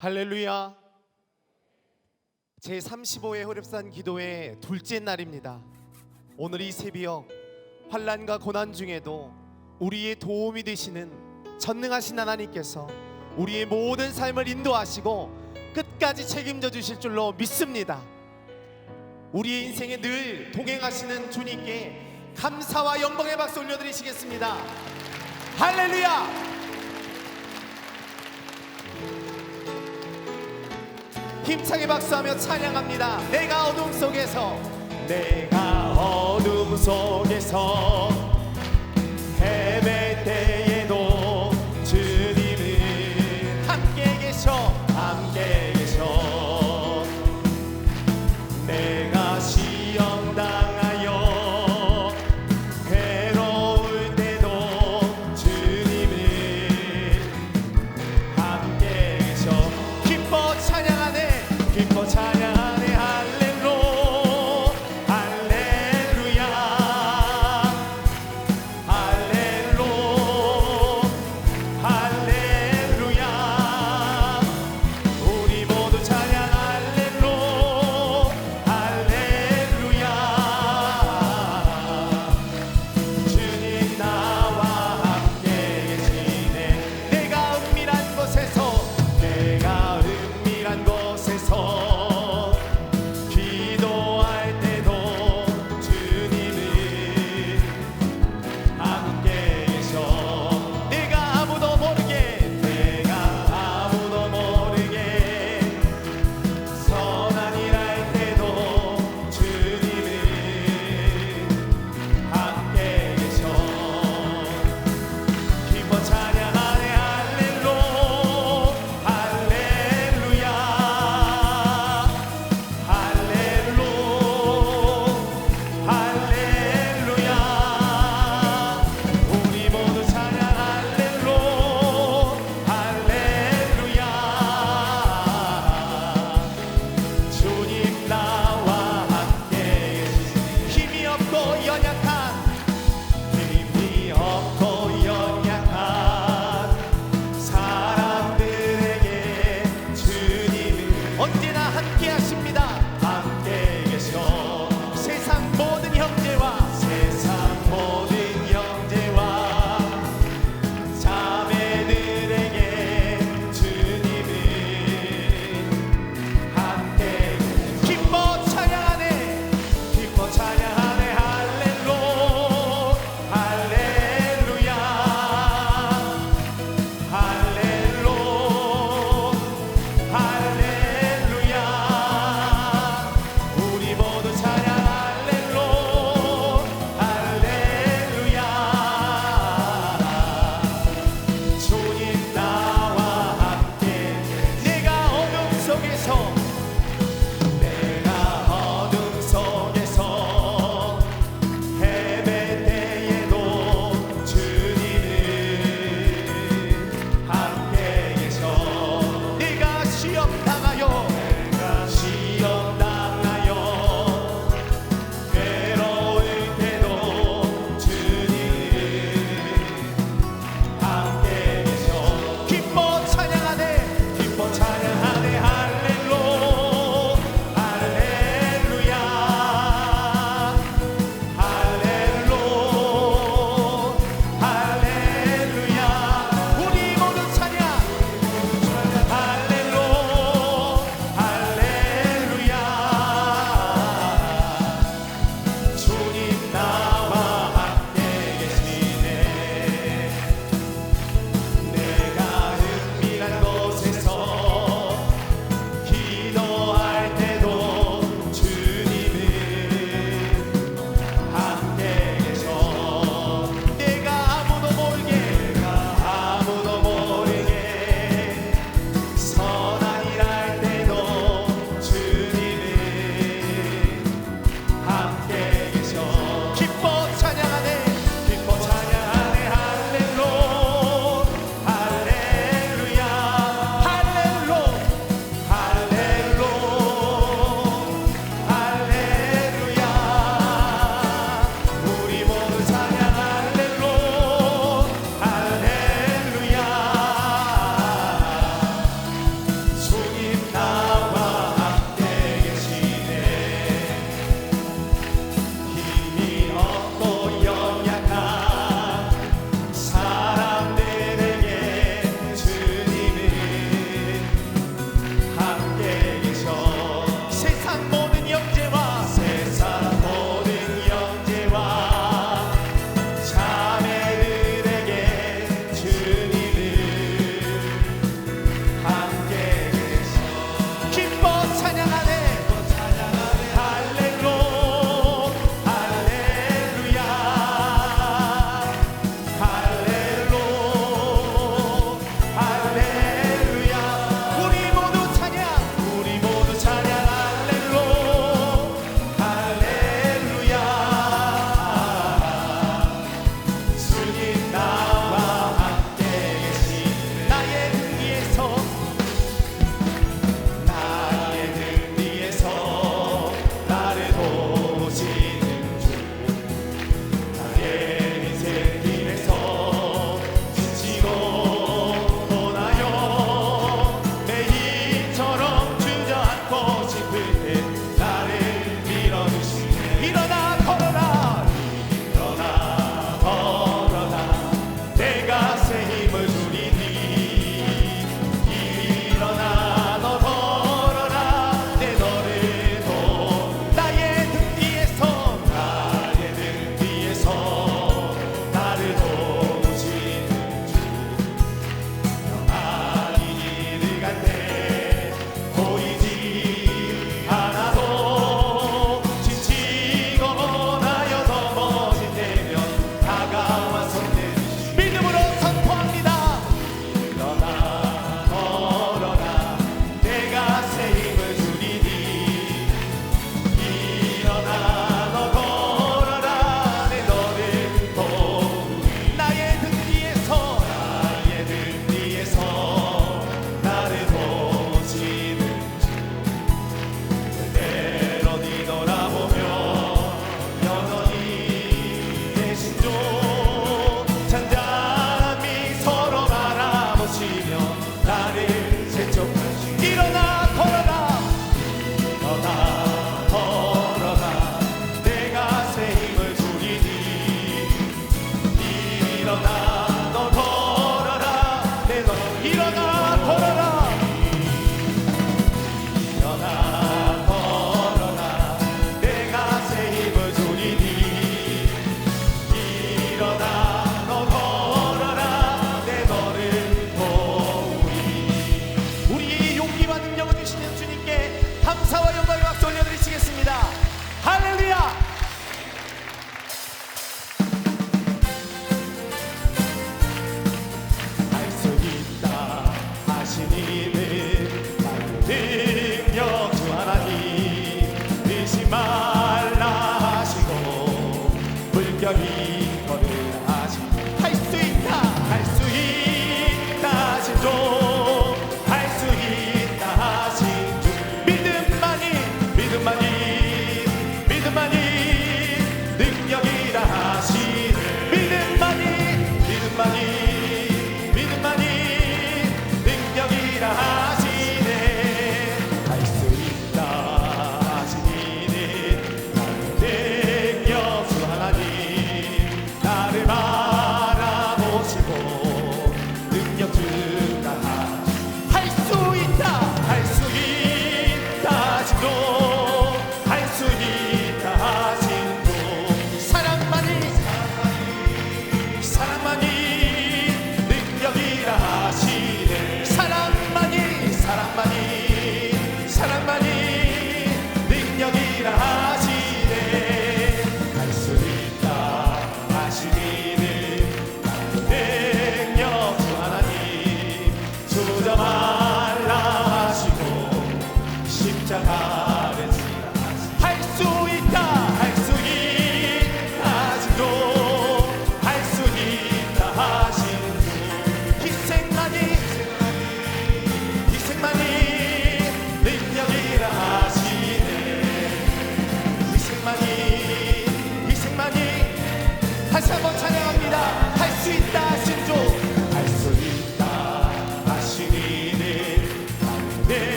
할렐루야. 제35회 호렙산 기도의 둘째 날입니다. 오늘 이 새벽 환난과 고난 중에도 우리의 도움이 되시는 전능하신 하나님께서 우리의 모든 삶을 인도하시고 끝까지 책임져 주실 줄로 믿습니다. 우리의 인생에 늘 동행하시는 주님께 감사와 영광의 박수 올려드리시겠습니다. 할렐루야. 힘차게 박수하며 찬양합니다. 내가 어둠 속에서 헤맬 때에도 주님은 함께 계셔 내가 시험 당하여 괴로울 때도 주님은 함께 계셔. 기뻐 찬양하네 할렐루야.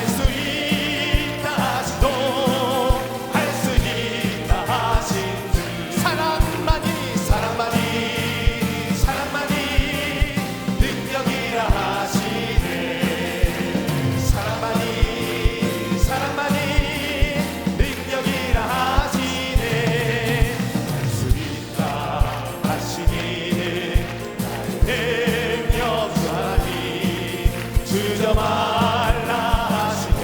할 수 있다 하시도 할 수 있다 하신 주 사랑만이 사랑만이 사랑만이 능력이라 하시네 사랑만이 사랑만이 능력이라 하시네 할 수 있다 하시니 나의 능력 주하니 주저 말라 하시고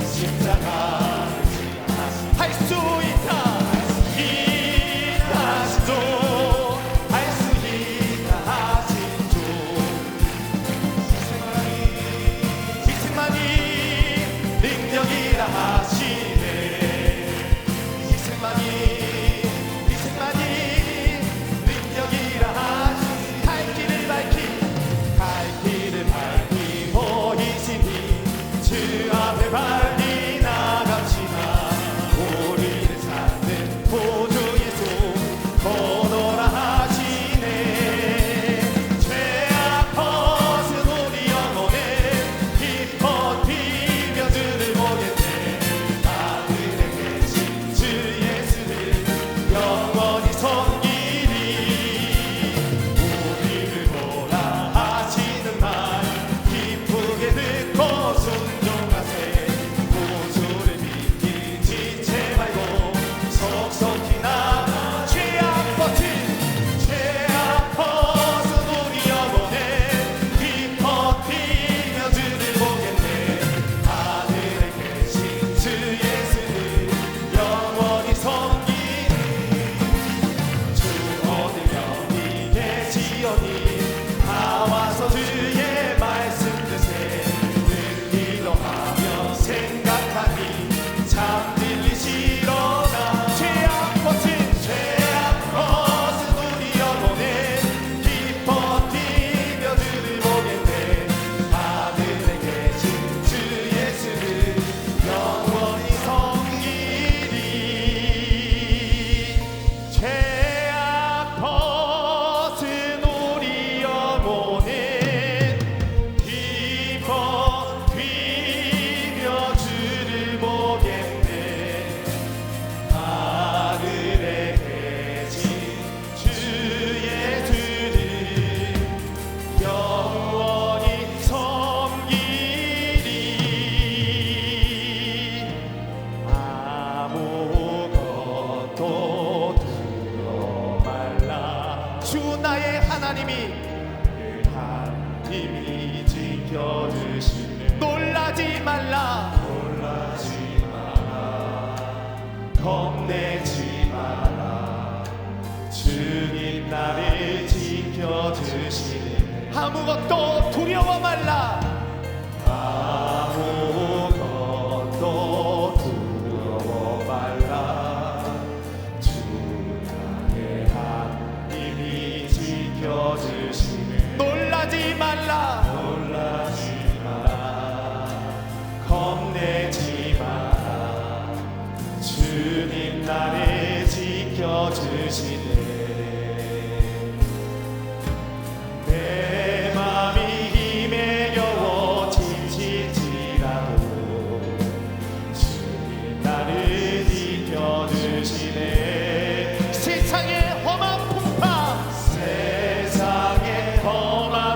십자가 할 수 있다 하시죠 할 수 있다 하신 주 희생만이 능력이라 하시네 희생만이 능력이라 하시네 갈 길을 밝히 보이시니 주 앞에 빨리 나갑시다 우리를 찾는 구주 예수 보노라 하시네 죄악 벗은 우리 영혼은 기뻐 뛰며 주를 보겠네 하늘에 계신 주 예수를 영원히 섬기리 우리를 보라 하시는 말 기쁘게 듣고 순종하세 구주를 믿기 지체 말고 속속히 나가 죄악 벗은 우리 영혼에 기뻐 뛰며 주를 보겠네 하늘에 계신 주 예수를 영원히 섬기니 주 어디 여기 계시오니 나와서 주의 말씀 드세 듣기도 하며 생각하니 참 들리시로다 죄악 벗은 우리 영혼에 기뻐 뛰며 주를 보겠네 하늘에 계신 주 예수를 영원히 섬기리 죄악 벗은 우리 영혼은 기뻐 뛰며 주를 보겠네 하늘에 계신 주 예수를 영원히 섬기리 아무것도 두려워 말라 주 나의 하나님이 지켜주시네 놀라지 말라 겁내지 마라 주님 나를 지켜주시네 아무것도 두려워 말라 아무것도 두려워 말라 주 나의 하나님이 지켜주시네 놀라지 말라 겁내지 마라 주님 나를 지켜주시네 내 맘이 힘에 겨워 지치지라도 주님 나를 지켜주시네 세상의 험한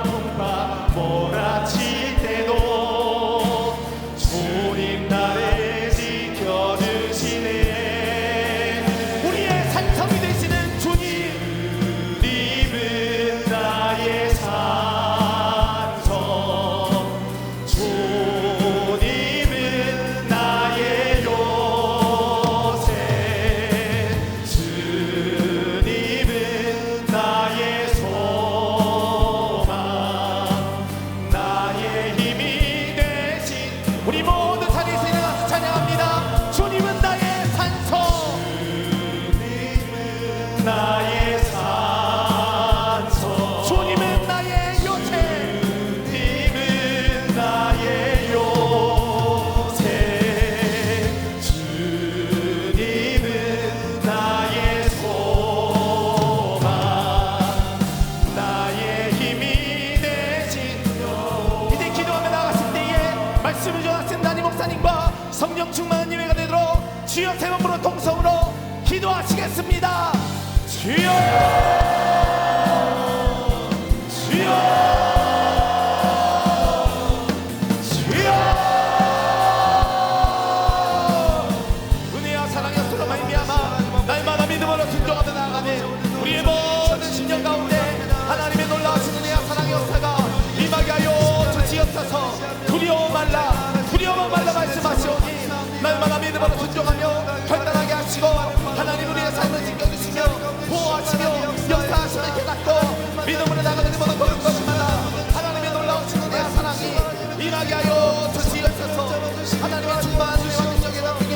풍파 몰아칠 때도 주님 나를 지켜주시네 우리의 산성이 되시는 주님은 나의 산성 주님은 나의 요새 주님은 나의 소망 나의 힘이 되신 우리 모두 자리에서 일어나서 찬양합니다 주님은 나의 산성 주님은 나의 산성 주님은 나의 요새 주님은 나의 요새 주님은 나의 소망 나의 힘이 되신 이제 기도하며 나갔을 때에 말씀을 전하시는 모든 담임 목사님과 성령 충만한 예배가 되도록 주여 세 번으로 동성으로 기도하시겠습니다. 주여 주여 날마다 믿음으로 순종하며 나아가는 우리의 모든 심령 가운데 하나님의 놀라우신 은혜와 사랑의 역사가 임하게 하여 주시옵소서. 두려워 말라 말씀하시오니 날마다 믿음으로 순종하며 결단하게 하시고 하나님 우리의 삶을 지켜주시며 보호하시며 역사하시는 깨닫고 믿음으로 나가는 모든 모든 것마다 하나님의 놀라우신 은혜와 사랑이 임하게 하여 주시옵소서. 하나님의 충만한 은혜와 능력의 나중에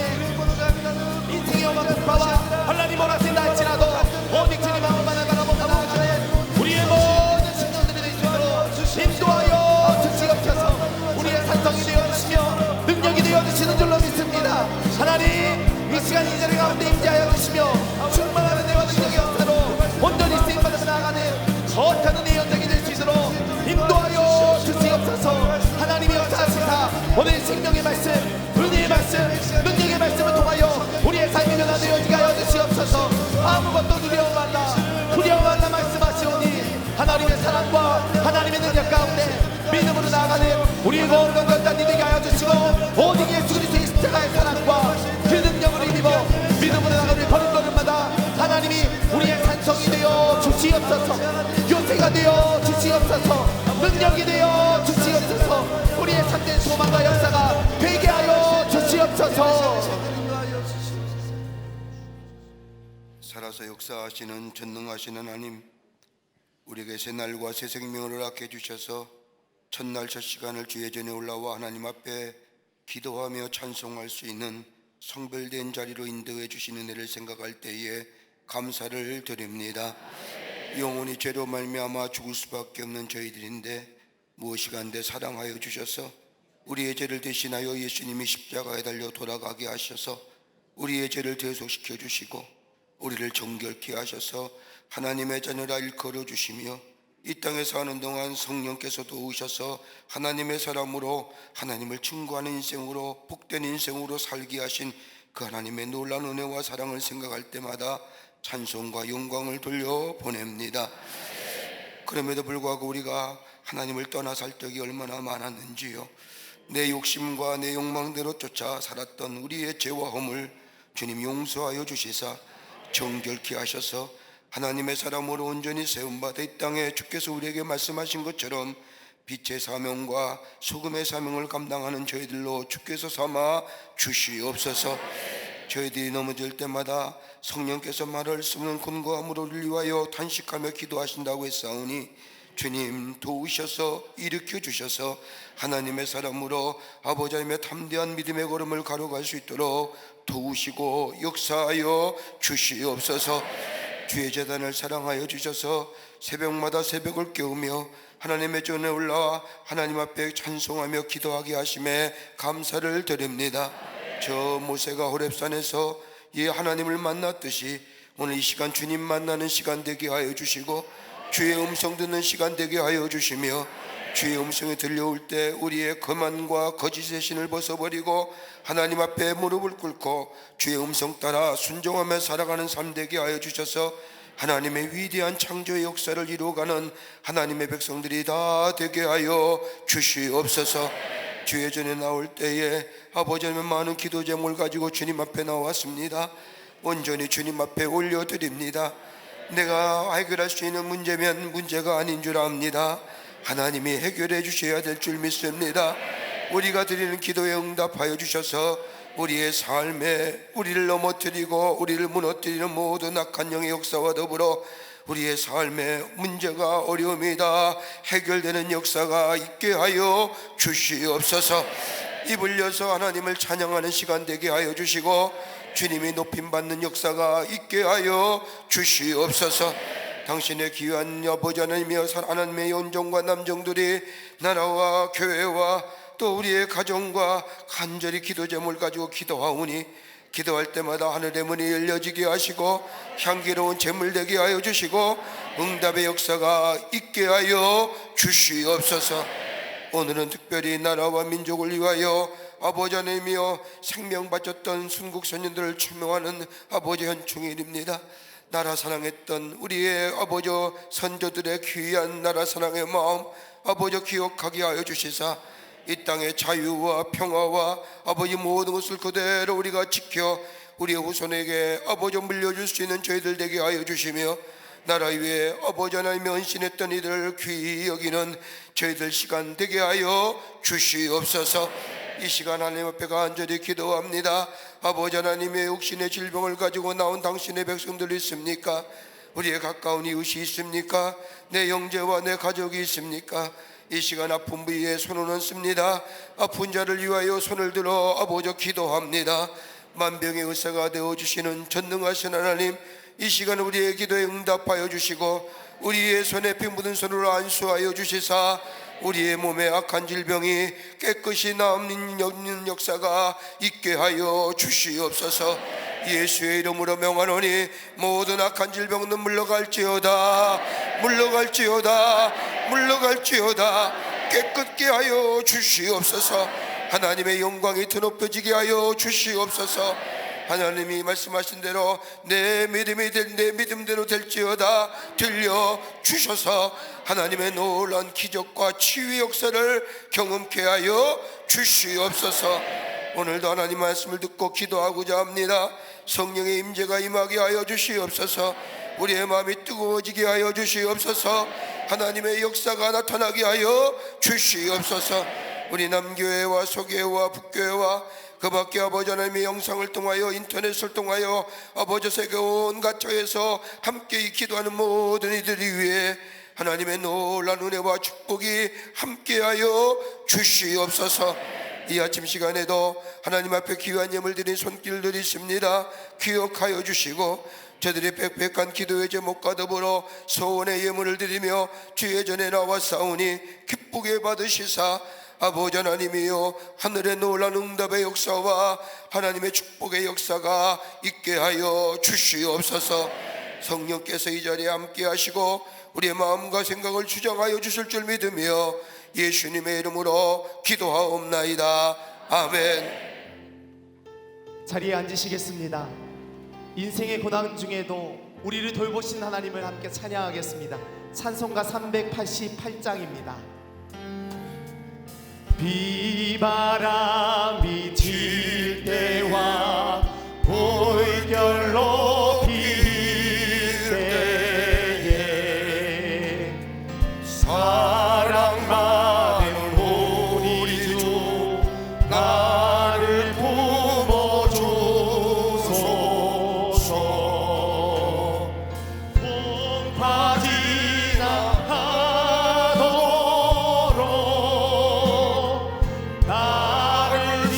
인생의 엄한 국가와 하나님 원하신다 할지라도 오직 주님 한 분만을 바라보며 나아가는 우리의 모든 신령들이 될 수 있도록 인도하여 주시옵소서. 우리의 산성이 되어주시며 능력이 되어주시는 줄로 믿습니다. 하나님 이 시간 이 자리 가운데 임재하여 주시며 충만한 은혜와 능력의 역사로 온전히 쓰임받으며 나아가는 거룩한 은혜의 현장이 될 수 있도록 인도하여 주시옵소서. 하나님이 역사하시사 오늘 생명의 말씀 은혜의 말씀 능력의 말씀을 통하여 우리의 삶이 변화되어지게 하여 주시옵소서. 아무것도 두려워 말라 말씀하시오니 하나님의 사랑과 하나님의 능력 가운데 믿음으로 나아가는 우리의 거룩한 결단이 되게 하여 주시고 오직 예수 그리스도의 십자가의 사랑과 그 능력을 힘입어 믿음으로 나아가는 걸음걸음마다 하나님이 우리의 산성이 되어 주시옵소서. 요새가 되어 주시옵소서. 능력이 되어 주시옵소서. 우리의 참된 소망과 역사가 되게 하여 주시옵소서. 살아서 역사하시는 전능하신 하나님, 우리에게 새 날과 새 생명을 허락해 주셔서 첫날 첫 시간을 주의 전에 올라와 하나님 앞에 기도하며 찬송할 수 있는 성별된 자리로 인도해 주시는 은혜를 생각할 때에 감사를 드립니다. 영원히 죄로 말미암아 죽을 수밖에 없는 저희들인데 무엇이간데 사랑하여 주셔서 우리의 죄를 대신하여 예수님이 십자가에 달려 돌아가게 하셔서 우리의 죄를 대속시켜 주시고 우리를 정결케 하셔서 하나님의 자녀라 일컬어 주시며 이 땅에 사는 동안 성령께서 도우셔서 하나님의 사람으로 하나님을 증거하는 인생으로 복된 인생으로 살게 하신 그 하나님의 놀라운 은혜와 사랑을 생각할 때마다 찬송과 영광을 돌려보냅니다. 그럼에도 불구하고 우리가 하나님을 떠나 살 적이 얼마나 많았는지요. 내 욕심과 내 욕망대로 쫓아 살았던 우리의 죄와 허물 주님 용서하여 주시사 정결케 하셔서 하나님의 사람으로 온전히 세움받아 이 땅에 주께서 우리에게 말씀하신 것처럼 빛의 사명과 소금의 사명을 감당하는 저희들로 주께서 삼아 주시옵소서. 저희들이 넘어질 때마다 성령께서 말을 쓰는 권고함으로 우리를 위하여 탄식하며 기도하신다고 했사오니 주님 도우셔서 일으켜 주셔서 하나님의 사람으로 아버지 하나님의 담대한 믿음의 걸음을 가로갈 수 있도록 도우시고 역사하여 주시옵소서. 주의 제단을 사랑하여 주셔서 새벽마다 새벽을 깨우며 하나님의 전에 올라와 하나님 앞에 찬송하며 기도하게 하심에 감사를 드립니다. 저 모세가 호렙산에서 하나님을 만났듯이 오늘 이 시간 주님 만나는 시간 되게 하여 주시고 주의 음성 듣는 시간 되게 하여 주시며 주의 음성이 들려올 때 우리의 거만과 거짓의 신을 벗어버리고 하나님 앞에 무릎을 꿇고 주의 음성 따라 순종하며 살아가는 삶 되게 하여 주셔서 하나님의 위대한 창조의 역사를 이루어가는 하나님의 백성들이 다 되게 하여 주시옵소서. 주의 전에 나올 때에 아버지 하나님 많은 기도 제목을 가지고 주님 앞에 나왔습니다. 온전히 주님 앞에 올려드립니다. 내가 해결할 수 있는 문제면 문제가 아닌 줄 압니다. 하나님이 해결해 주셔야 될 줄 믿습니다. 우리가 드리는 기도에 응답하여 주셔서 우리의 삶에 우리를 넘어뜨리고 우리를 무너뜨리는 모든 악한 영의 역사와 더불어 우리의 삶에 문제가 어려움이 다 해결되는 역사가 있게 하여 주시옵소서. 입을 여서 하나님을 찬양하는 시간 되게 하여 주시고 주님이 높임받는 역사가 있게 하여 주시옵소서. 당신의 귀한 아버지 하나님이여 하나님의 온종과 남종들이 나라와 교회와 또 우리의 가정과 간절히 기도 제목을 가지고 기도하오니 기도할 때마다 하늘의 문이 열려지게 하시고 향기로운 제물 되게 하여 주시고 응답의 역사가 있게 하여 주시옵소서. 오늘은 특별히 나라와 민족을 위하여 아버지 하나님이여 생명 바쳤던 순국 선녀들을 추명하는 아버지 현충일입니다. 나라 사랑했던 우리의 아버지 선조들의 귀한 나라 사랑의 마음 아버지 기억하게 하여 주시사 이 땅의 자유와 평화와 아버지 모든 것을 그대로 우리가 지켜 우리의 후손에게 아버지 물려줄 수 있는 저희들 되게 하여 주시며 나라 위에 아버지 하나님이 헌신했던 이들을 귀히 여기는 저희들 시간 되게 하여 주시옵소서. 이 시간 하나님 앞에 간절히 기도합니다. 아버지 하나님의 육신의 질병을 가지고 나온 당신의 백성들이 있습니까? 우리의 가까운 이웃이 있습니까? 내 형제와 내 가족이 있습니까? 이 시간 아픈 부위에 손을 얹습니다. 아픈 자를 위하여 손을 들어 아버지 기도합니다. 만병의 의사가 되어주시는 전능하신 하나님, 이 시간 우리의 기도에 응답하여 주시고 우리의 손에 피 묻은 손으로 안수하여 주시사 우리의 몸에 악한 질병이 깨끗이 남는 역사가 있게 하여 주시옵소서. 예수의 이름으로 명하노니 모든 악한 질병은 물러갈지어다, 물러갈지어다, 물러갈지어다. 깨끗게 하여 주시옵소서. 하나님의 영광이 드높여지게 하여 주시옵소서. 하나님이 말씀하신 대로 내 믿음대로 될지어다 들려 주셔서 하나님의 놀라운 기적과 치유의 역사를 경험케 하여 주시옵소서. 오늘도 하나님 말씀을 듣고 기도하고자 합니다. 성령의 임재가 임하게 하여 주시옵소서. 우리의 마음이 뜨거워지게 하여 주시옵소서. 하나님의 역사가 나타나게 하여 주시옵소서. 우리 남교회와 소교회와 북교회와 그 밖에 아버지 하나님의 영상을 통하여 인터넷을 통하여 아버지 세계 온갖 처에서 함께 기도하는 모든 이들이 위해 하나님의 놀라운 은혜와 축복이 함께하여 주시옵소서. 이 아침 시간에도 하나님 앞에 귀한 예물 드린 손길들이 있습니다. 기억하여 주시고 저들이 빽빽한 기도의 제목과 더불어 소원의 예물을 드리며 주의 전에 나와 싸우니 기쁘게 받으시사 아버지 하나님이여 하늘의 놀라운 응답의 역사와 하나님의 축복의 역사가 있게 하여 주시옵소서. 성령께서 이 자리에 함께 하시고 우리의 마음과 생각을 주장하여 주실 줄 믿으며 예수님의 이름으로 기도하옵나이다. 아멘. 자리에 앉으시겠습니다. 인생의 고난 중에도 우리를 돌보신 하나님을 함께 찬양하겠습니다. 찬송가 388장입니다. 비바람이 칠 때와 물결로 빌 때에 사랑받은 우리 주 나를 품어주소서. 봄파지나 하도록 나를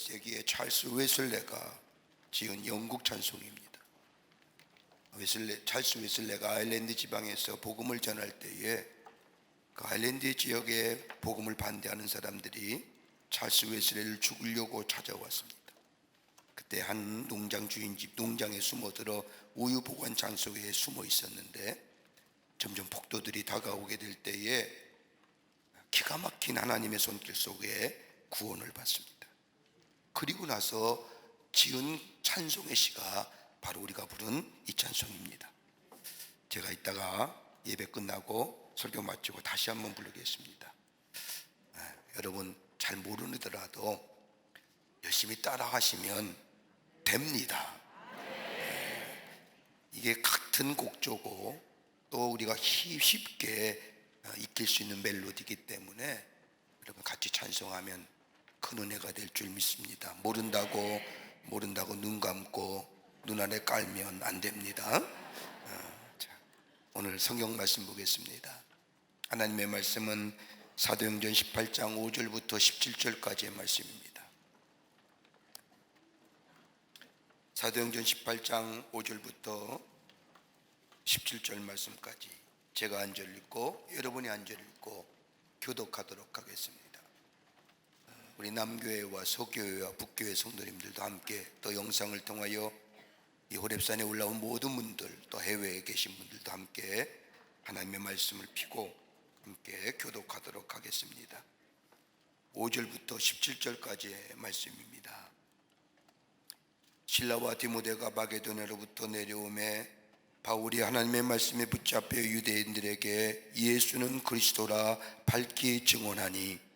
18세기에 찰스 웨슬레가 지은 영국 찬송입니다. 찰스 웨슬레가 아일랜드 지방에서 복음을 전할 때에 그 아일랜드 지역에 복음을 반대하는 사람들이 찰스 웨슬레를 죽이려고 찾아왔습니다. 그때 한 농장 주인집 농장에 숨어들어 우유 보관 장소에 숨어 있었는데 점점 폭도들이 다가오게 될 때에 기가 막힌 하나님의 손길 속에 구원을 받습니다. 그리고 나서 지은 찬송의 시가 바로 우리가 부른 이 찬송입니다. 제가 이따가 예배 끝나고 설교 마치고 다시 한번 부르겠습니다. 여러분 잘 모르더라도 열심히 따라 하시면 됩니다. 이게 같은 곡조고 또 우리가 쉽게 익힐 수 있는 멜로디이기 때문에 여러분 같이 찬송하면 큰 은혜가 될 줄 믿습니다. 모른다고 눈 감고 눈 안에 깔면 안 됩니다. 오늘 성경 말씀 보겠습니다. 하나님의 말씀은 사도행전 18장 5절부터 17절까지의 말씀입니다. 사도행전 18장 5절부터 17절 말씀까지 제가 한 절 읽고 여러분이 한 절 읽고 교독하도록 하겠습니다. 우리 남교회와 서교회와 북교회 성도님들도 함께 또 영상을 통하여 이 호렙산에 올라온 모든 분들 또 해외에 계신 분들도 함께 하나님의 말씀을 피고 함께 교독하도록 하겠습니다. 5절부터 17절까지의 말씀입니다. 실라와 디모데가 마게도냐로부터 내려오매 바울이 하나님의 말씀에 붙잡혀 유대인들에게 예수는 그리스도라 밝히 증언하니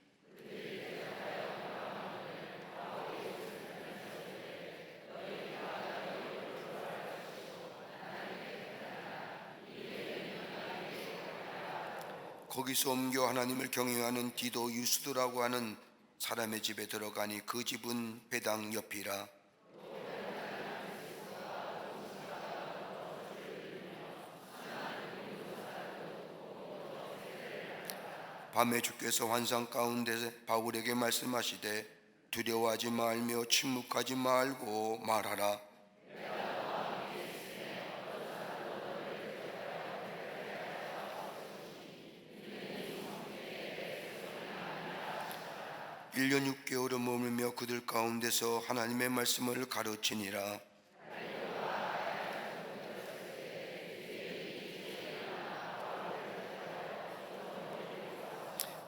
거기서 옮겨 하나님을 경외하는 디도 유스도라고 하는 사람의 집에 들어가니 그 집은 배당 옆이라. 밤에 주께서 환상 가운데 바울에게 말씀하시되 두려워하지 말며 침묵하지 말고 말하라. 일 년 6개월을 머물며 그들 가운데서 하나님의 말씀을 가르치니라.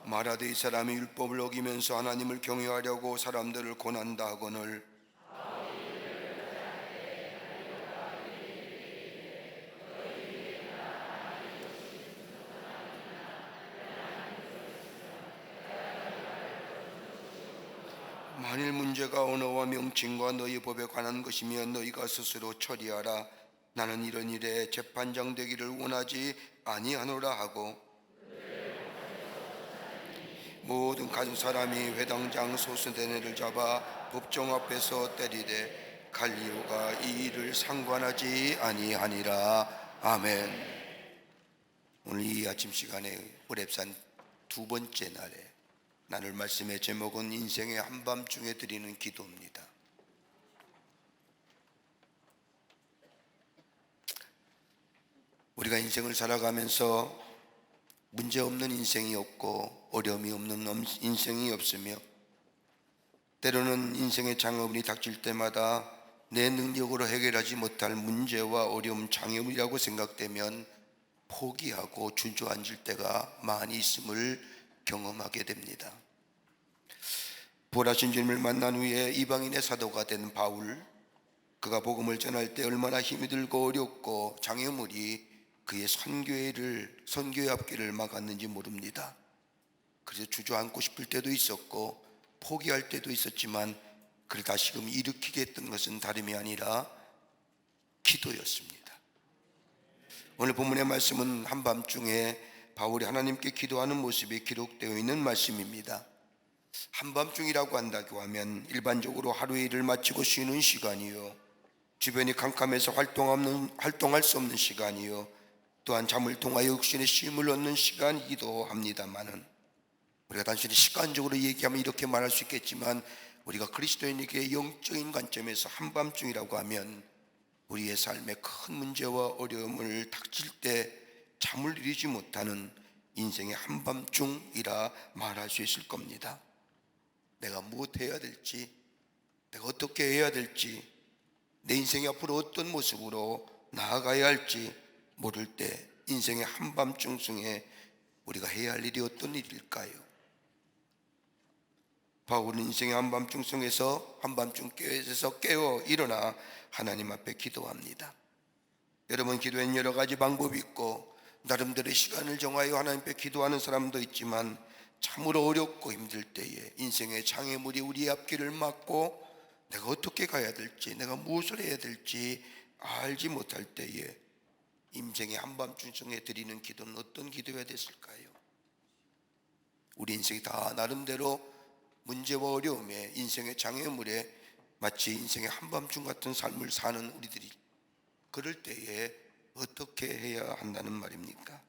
말하되 이 사람이 율법을 어기면서 하나님을 경외하려고 사람들을 권한다 하거늘 만일 문제가 언어와 명칭과 너희 법에 관한 것이면 너희가 스스로 처리하라. 나는 이런 일에 재판장 되기를 원하지 아니하노라 하고 모든 가진 사람이 회당장 소수대네를 잡아 법정 앞에서 때리되 갈리오가 이 일을 상관하지 아니하니라. 아멘. 오늘 이 아침 시간에 호렙산 두 번째 날에 나눌 말씀의 제목은 인생의 한밤중에 드리는 기도입니다. 우리가 인생을 살아가면서 문제없는 인생이 없고 어려움이 없는 인생이 없으며 때로는 인생의 장애물이 닥칠 때마다 내 능력으로 해결하지 못할 문제와 어려움, 장애물이라고 생각되면 포기하고 주저앉을 때가 많이 있음을 경험하게 됩니다. 부활하신 주님을 만난 후에 이방인의 사도가 된 바울, 그가 복음을 전할 때 얼마나 힘이 들고 어렵고 장애물이 그의 선교의 앞길을 막았는지 모릅니다. 그래서 주저앉고 싶을 때도 있었고 포기할 때도 있었지만 그를 다시금 일으키게 했던 것은 다름이 아니라 기도였습니다. 오늘 본문의 말씀은 한밤중에 바울이 하나님께 기도하는 모습이 기록되어 있는 말씀입니다. 한밤중이라고 한다고 하면 일반적으로 하루의 일을 마치고 쉬는 시간이요, 주변이 캄캄해서 활동할 수 없는 시간이요, 또한 잠을 통하여 육신의 쉼을 얻는 시간이기도 합니다만은 우리가 단순히 시간적으로 얘기하면 이렇게 말할 수 있겠지만 우리가 그리스도인에게 영적인 관점에서 한밤중이라고 하면 우리의 삶에 큰 문제와 어려움을 닥칠 때 잠을 이루지 못하는 인생의 한밤중이라 말할 수 있을 겁니다. 내가 무엇해야 될지, 내가 어떻게 해야 될지, 내 인생이 앞으로 어떤 모습으로 나아가야 할지 모를 때 인생의 한밤중 중에 우리가 해야 할 일이 어떤 일일까요? 바울은 인생의 한밤중 속에서 한밤중 깨어 일어나 하나님 앞에 기도합니다. 여러분, 기도엔 여러 가지 방법이 있고 나름대로의 시간을 정하여 하나님 앞에 기도하는 사람도 있지만 참으로 어렵고 힘들 때에 인생의 장애물이 우리 앞길을 막고 내가 어떻게 가야 될지, 내가 무엇을 해야 될지 알지 못할 때에 인생의 한밤중 중에 드리는 기도는 어떤 기도가 됐을까요? 우리 인생이 다 나름대로 문제와 어려움에 인생의 장애물에 마치 인생의 한밤중 같은 삶을 사는 우리들이 그럴 때에 어떻게 해야 한다는 말입니까?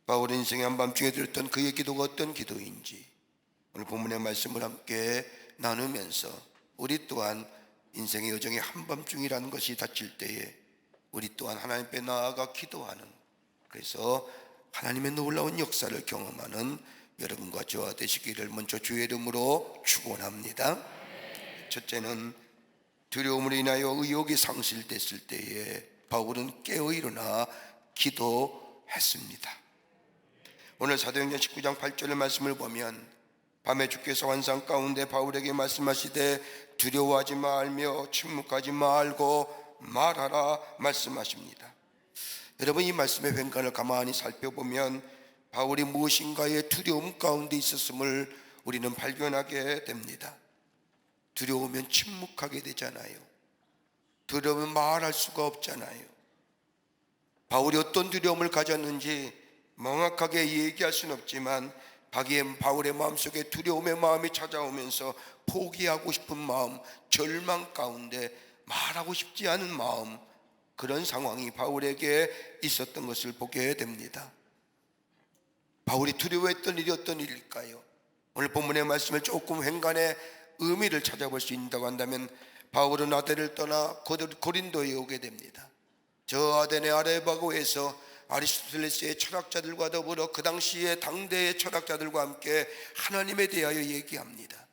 바울은 인생의 한밤중에 드렸던 그의 기도가 어떤 기도인지 오늘 본문의 말씀을 함께 나누면서 우리 또한 인생의 여정의 한밤중이라는 것이 닥칠 때에 우리 또한 하나님 앞에 나아가 기도하는, 그래서 하나님의 놀라운 역사를 경험하는 여러분과 저와 되시기를 먼저 주의 이름으로 축원합니다. 첫째는 두려움으로 인하여 의욕이 상실됐을 때에 바울은 깨어 일어나 기도했습니다. 오늘 사도행전 19장 8절의 말씀을 보면 밤에 주께서 환상 가운데 바울에게 말씀하시되 두려워하지 말며 침묵하지 말고 말하라 말씀하십니다. 여러분, 이 말씀의 횡간을 가만히 살펴보면 바울이 무엇인가의 두려움 가운데 있었음을 우리는 발견하게 됩니다. 두려우면 침묵하게 되잖아요. 두려우면 말할 수가 없잖아요. 바울이 어떤 두려움을 가졌는지 명확하게 얘기할 수는 없지만 바울의 마음속에 두려움의 마음이 찾아오면서 포기하고 싶은 마음, 절망 가운데 말하고 싶지 않은 마음, 그런 상황이 바울에게 있었던 것을 보게 됩니다. 바울이 두려워했던 일이 어떤 일일까요? 오늘 본문의 말씀을 조금 횡간의 의미를 찾아볼 수 있다고 한다면 바울은 아덴을 떠나 고린도에 오게 됩니다. 저 아덴의 아레바고에서 아리스토텔레스의 철학자들과 더불어 그 당시에 당대의 철학자들과 함께 하나님에 대하여 얘기합니다.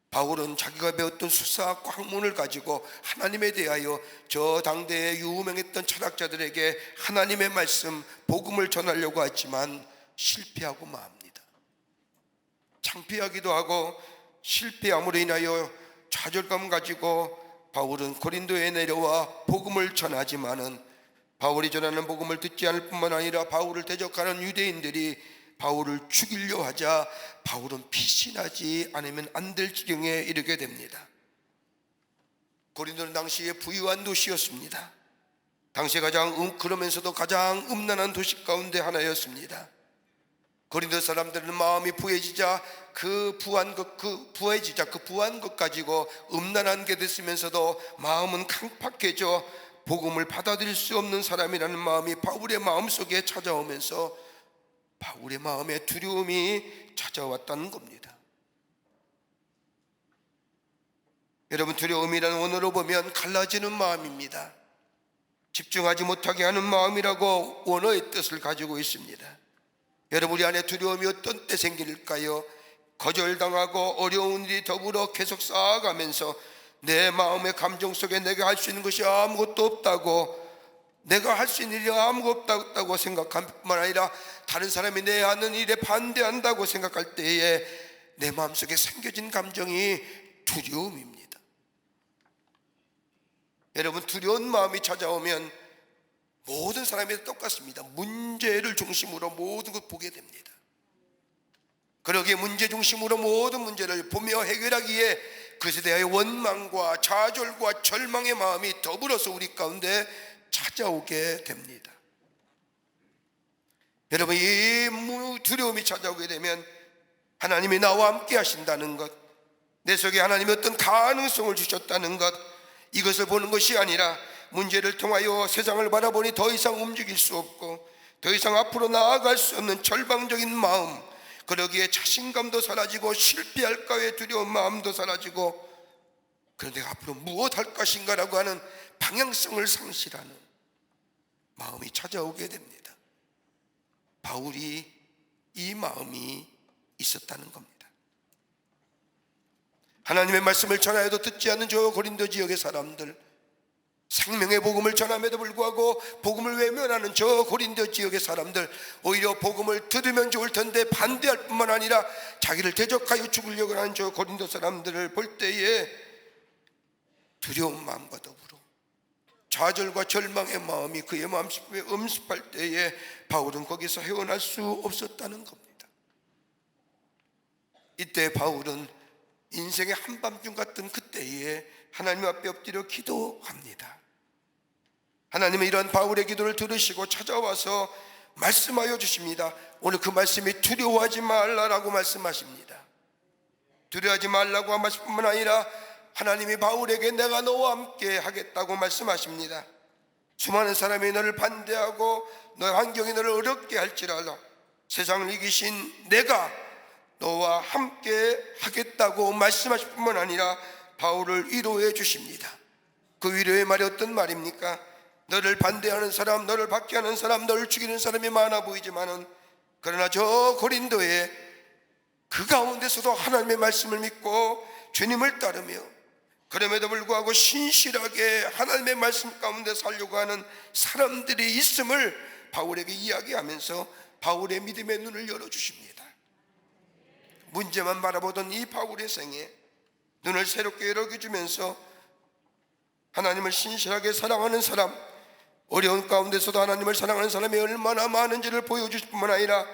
바울은 자기가 배웠던 수사학과 학문을 가지고 하나님에 대하여 저 당대에 유명했던 철학자들에게 하나님의 말씀, 복음을 전하려고 했지만 실패하고 맙니다. 창피하기도 하고 실패함으로 인하여 좌절감 가지고 바울은 고린도에 내려와 복음을 전하지만은 바울이 전하는 복음을 듣지 않을 뿐만 아니라 바울을 대적하는 유대인들이 바울을 죽이려 하자 바울은 피신하지 않으면 안 될 지경에 이르게 됩니다. 고린도는 당시에 부유한 도시였습니다. 당시에 그러면서도 가장 음란한 도시 가운데 하나였습니다. 고린도 사람들은 마음이 부해지자 그 부한 것 가지고 음란한 게 됐으면서도 마음은 강팍해져 복음을 받아들일 수 없는 사람이라는 마음이 바울의 마음속에 찾아오면서 바울의 마음에 두려움이 찾아왔다는 겁니다. 여러분, 두려움이라는 원어로 보면 갈라지는 마음입니다. 집중하지 못하게 하는 마음이라고 원어의 뜻을 가지고 있습니다. 여러분, 우리 안에 두려움이 어떤 때 생길까요? 거절당하고 어려운 일이 더불어 계속 쌓아가면서 내 마음의 감정 속에 내가 할 수 있는 것이 아무것도 없다고, 내가 할 수 있는 일이 아무것도 없다고 생각할 뿐만 아니라 다른 사람이 내 하는 일에 반대한다고 생각할 때에 내 마음속에 생겨진 감정이 두려움입니다. 여러분, 두려운 마음이 찾아오면 모든 사람이 똑같습니다. 문제를 중심으로 모든 걸 보게 됩니다. 그러기에 문제 중심으로 모든 문제를 보며 해결하기에 그것에 대하여 원망과 좌절과 절망의 마음이 더불어서 우리 가운데 찾아오게 됩니다. 여러분, 이 두려움이 찾아오게 되면 하나님이 나와 함께 하신다는 것, 내 속에 하나님이 어떤 가능성을 주셨다는 것, 이것을 보는 것이 아니라 문제를 통하여 세상을 바라보니 더 이상 움직일 수 없고 더 이상 앞으로 나아갈 수 없는 절망적인 마음, 그러기에 자신감도 사라지고 실패할까의 두려운 마음도 사라지고, 그런데 앞으로 무엇 할 것인가라고 하는 방향성을 상실하는 마음이 찾아오게 됩니다. 바울이 이 마음이 있었다는 겁니다. 하나님의 말씀을 전하여도 듣지 않는 저 고린도 지역의 사람들, 생명의 복음을 전함에도 불구하고 복음을 외면하는 저 고린도 지역의 사람들, 오히려 복음을 들으면 좋을 텐데 반대할 뿐만 아니라 자기를 대적하여 죽으려고 하는 저 고린도 사람들을 볼 때에 두려운 마음과 더불어 좌절과 절망의 마음이 그의 마음속에 엄습할 때에 바울은 거기서 헤어날 수 없었다는 겁니다. 이때 바울은 인생의 한밤중 같은 그때에 하나님 앞에 엎드려 기도합니다. 하나님은 이런 바울의 기도를 들으시고 찾아와서 말씀하여 주십니다. 오늘 그 말씀이 두려워하지 말라라고 말씀하십니다. 두려워하지 말라고 한 말씀뿐만 아니라 하나님이 바울에게 내가 너와 함께 하겠다고 말씀하십니다. 수많은 사람이 너를 반대하고 너의 환경이 너를 어렵게 할지라도 세상을 이기신 내가 너와 함께 하겠다고 말씀하실 뿐만 아니라 바울을 위로해 주십니다. 그 위로의 말이 어떤 말입니까? 너를 반대하는 사람, 너를 박해하는 사람, 너를 죽이는 사람이 많아 보이지만은, 그러나 저 고린도에 그 가운데서도 하나님의 말씀을 믿고 주님을 따르며 그럼에도 불구하고 신실하게 하나님의 말씀 가운데 살려고 하는 사람들이 있음을 바울에게 이야기하면서 바울의 믿음의 눈을 열어주십니다. 문제만 바라보던 이 바울의 생에 눈을 새롭게 열어주면서 하나님을 신실하게 사랑하는 사람, 어려운 가운데서도 하나님을 사랑하는 사람이 얼마나 많은지를 보여주실 뿐만 아니라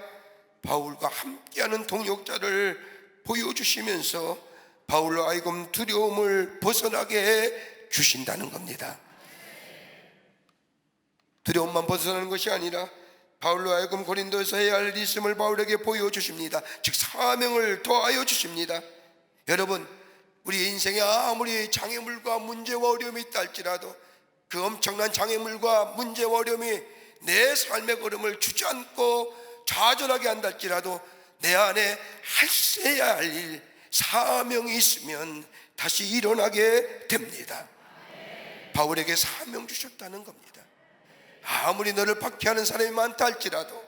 바울과 함께하는 동역자를 보여주시면서 바울로 하여금 두려움을 벗어나게 해 주신다는 겁니다. 두려움만 벗어나는 것이 아니라 바울로 하여금 고린도에서 해야 할 일이 있음을 바울에게 보여주십니다. 즉 사명을 더하여 주십니다. 여러분, 우리 인생에 아무리 장애물과 문제와 어려움이 있다 할지라도 그 엄청난 장애물과 문제와 어려움이 내 삶의 걸음을 주저앉고 좌절하게 한다 할지라도 내 안에 하셔야 할 일, 사명이 있으면 다시 일어나게 됩니다. 바울에게 사명 주셨다는 겁니다. 아무리 너를 박해하는 사람이 많다 할지라도,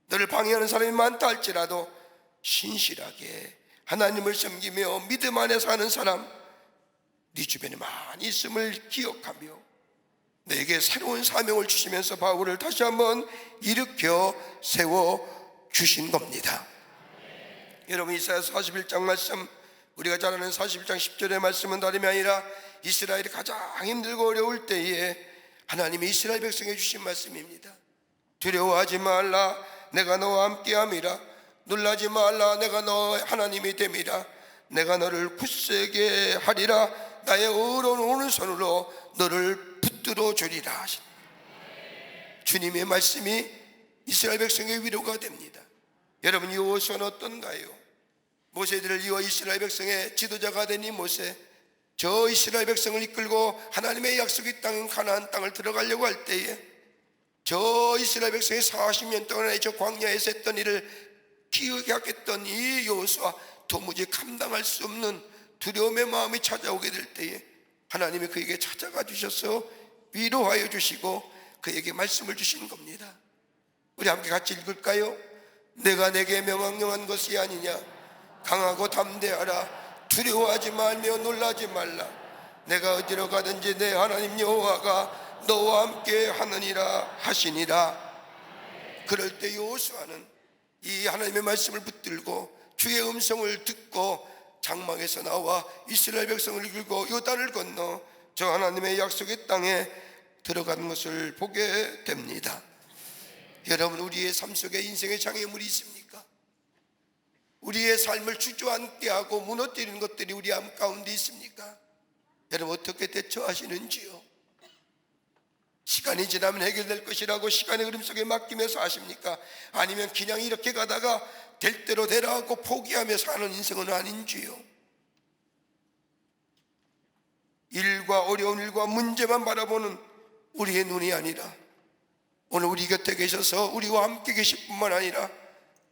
너를 방해하는 사람이 많다 할지라도 신실하게 하나님을 섬기며 믿음 안에 사는 사람, 네 주변에 많이 있음을 기억하며 내게 새로운 사명을 주시면서 바울을 다시 한번 일으켜 세워 주신 겁니다. 여러분, 이사야서 41장 말씀, 우리가 잘 아는 41장 10절의 말씀은 다름이 아니라 이스라엘이 가장 힘들고 어려울 때에 하나님이 이스라엘 백성에 주신 말씀입니다. 두려워하지 말라, 내가 너와 함께함이라. 놀라지 말라, 내가 너의 하나님이 됨이라. 내가 너를 굳세게 하리라. 나의 의로운 오른손으로 너를 붙들어 주리라. 주님의 말씀이 이스라엘 백성의 위로가 됩니다. 여러분, 여호수아는 어떤가요? 모세들을 이어 이스라엘 백성의 지도자가 된 이 모세, 저 이스라엘 백성을 이끌고 하나님의 약속의 땅인 가나안 땅을 들어가려고 할 때에 저 이스라엘 백성이 40년 동안에 저 광야에서 했던 일을 기억했던 이 여호수아, 도무지 감당할 수 없는 두려움의 마음이 찾아오게 될 때에 하나님이 그에게 찾아가 주셔서 위로하여 주시고 그에게 말씀을 주신 겁니다. 우리 함께 같이 읽을까요? 내가 내게 명령한 것이 아니냐. 강하고 담대하라. 두려워하지 말며 놀라지 말라. 내가 어디로 가든지 내 하나님 여호와가 너와 함께 하느니라 하시니라. 그럴 때 여호수아는 이 하나님의 말씀을 붙들고 주의 음성을 듣고 장막에서 나와 이스라엘 백성을 이끌고 요단을 건너 저 하나님의 약속의 땅에 들어가는 것을 보게 됩니다. 여러분, 우리의 삶 속에 인생의 장애물이 있습니까? 우리의 삶을 주저앉게 하고 무너뜨리는 것들이 우리 삶 가운데 있습니까? 여러분, 어떻게 대처하시는지요? 시간이 지나면 해결될 것이라고 시간의 흐름 속에 맡기면서 하십니까? 아니면 그냥 이렇게 가다가 될 대로 되라 하고 포기하며 사는 인생은 아닌지요? 일과 어려운 일과 문제만 바라보는 우리의 눈이 아니라 오늘 우리 곁에 계셔서 우리와 함께 계실 뿐만 아니라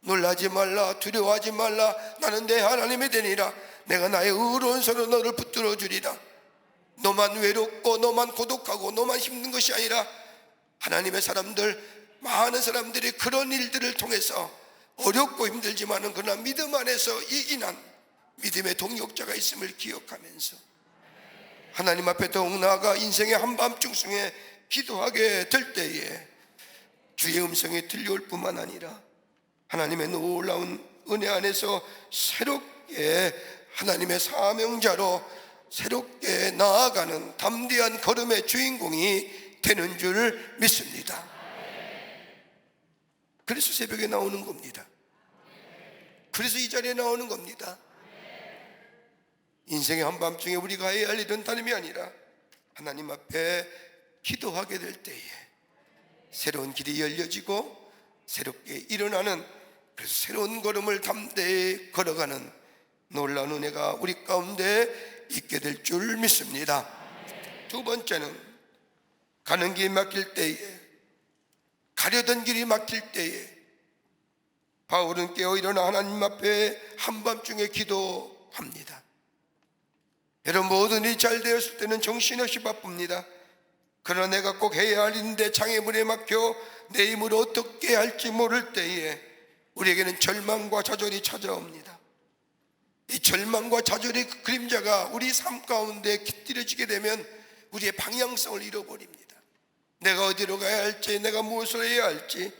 놀라지 말라, 두려워하지 말라. 나는 내 하나님이 되니라. 내가 나의 의로운 손으로 너를 붙들어 주리라. 너만 외롭고 너만 고독하고 너만 힘든 것이 아니라 하나님의 사람들, 많은 사람들이 그런 일들을 통해서 어렵고 힘들지만은 그러나 믿음 안에서 이기는 믿음의 동역자가 있음을 기억하면서 하나님 앞에 더욱 나아가 인생의 한밤중승에 기도하게 될 때에 주의 음성이 들려올 뿐만 아니라 하나님의 놀라운 은혜 안에서 새롭게 하나님의 사명자로 새롭게 나아가는 담대한 걸음의 주인공이 되는 줄 믿습니다. 그래서 새벽에 나오는 겁니다. 그래서 이 자리에 나오는 겁니다. 인생의 한밤중에 우리가 해야 할 일은 다름이 아니라 하나님 앞에 기도하게 될 때에 새로운 길이 열려지고 새롭게 일어나는, 그래서 새로운 걸음을 담대히 걸어가는 놀라운 은혜가 우리 가운데 있게 될 줄 믿습니다. 두 번째는 가는 길이 막힐 때에, 가려던 길이 막힐 때에 바울은 깨어 일어나 하나님 앞에 한밤중에 기도합니다. 여러분, 모든 일이 잘 되었을 때는 정신없이 바쁩니다. 그러나 내가 꼭 해야 할 일인데 장애물에 막혀 내 힘으로 어떻게 할지 모를 때에 우리에게는 절망과 좌절이 찾아옵니다. 이 절망과 좌절의 그 그림자가 우리 삶 가운데 깃들여지게 되면 우리의 방향성을 잃어버립니다. 내가 어디로 가야 할지, 내가 무엇을 해야 할지,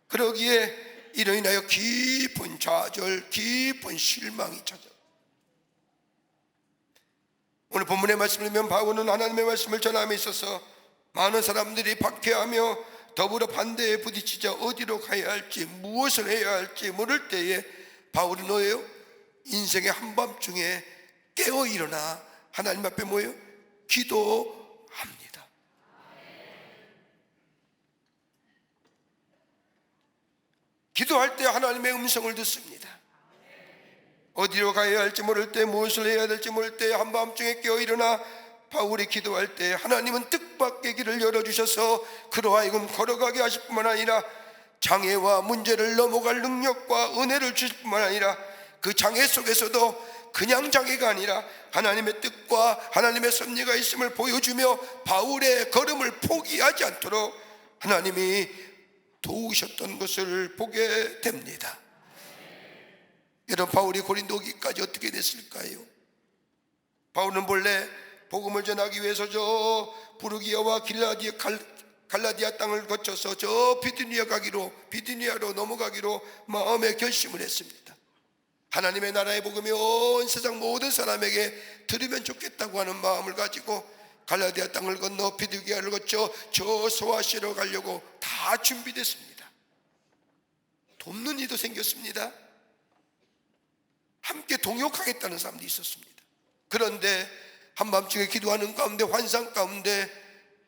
그러기에 이로 인하여 깊은 좌절, 깊은 실망이 찾아옵니다. 오늘 본문의 말씀을 보면 바울은 하나님의 말씀을 전함에 있어서 많은 사람들이 박해하며 더불어 반대에 부딪히자 어디로 가야 할지, 무엇을 해야 할지 모를 때에 바울은 뭐예요? 인생의 한밤중에 깨어 일어나 하나님 앞에 뭐예요? 기도합니다. 기도할 때 하나님의 음성을 듣습니다. 어디로 가야 할지 모를 때, 무엇을 해야 될지 모를 때 한밤중에 깨어 일어나 바울이 기도할 때 하나님은 뜻밖의 길을 열어주셔서 그로 하여금 걸어가게 하실 뿐만 아니라 장애와 문제를 넘어갈 능력과 은혜를 주실 뿐만 아니라 그 장애 속에서도 그냥 장애가 아니라 하나님의 뜻과 하나님의 섭리가 있음을 보여주며 바울의 걸음을 포기하지 않도록 하나님이 도우셨던 것을 보게 됩니다. 여러분, 바울이 고린도 오기까지 어떻게 됐을까요? 바울은 본래 복음을 전하기 위해서 저 부르기아와 갈라디아 땅을 거쳐서 저 비두니아로 넘어가기로 마음에 결심을 했습니다. 하나님의 나라의 복음이 온 세상 모든 사람에게 들으면 좋겠다고 하는 마음을 가지고 갈라디아 땅을 건너 비두기아를 거쳐 저 소아시아로 가려고 다 준비됐습니다. 돕는 이도 생겼습니다. 함께 동역하겠다는 사람도 있었습니다. 그런데 한밤중에 기도하는 가운데, 환상 가운데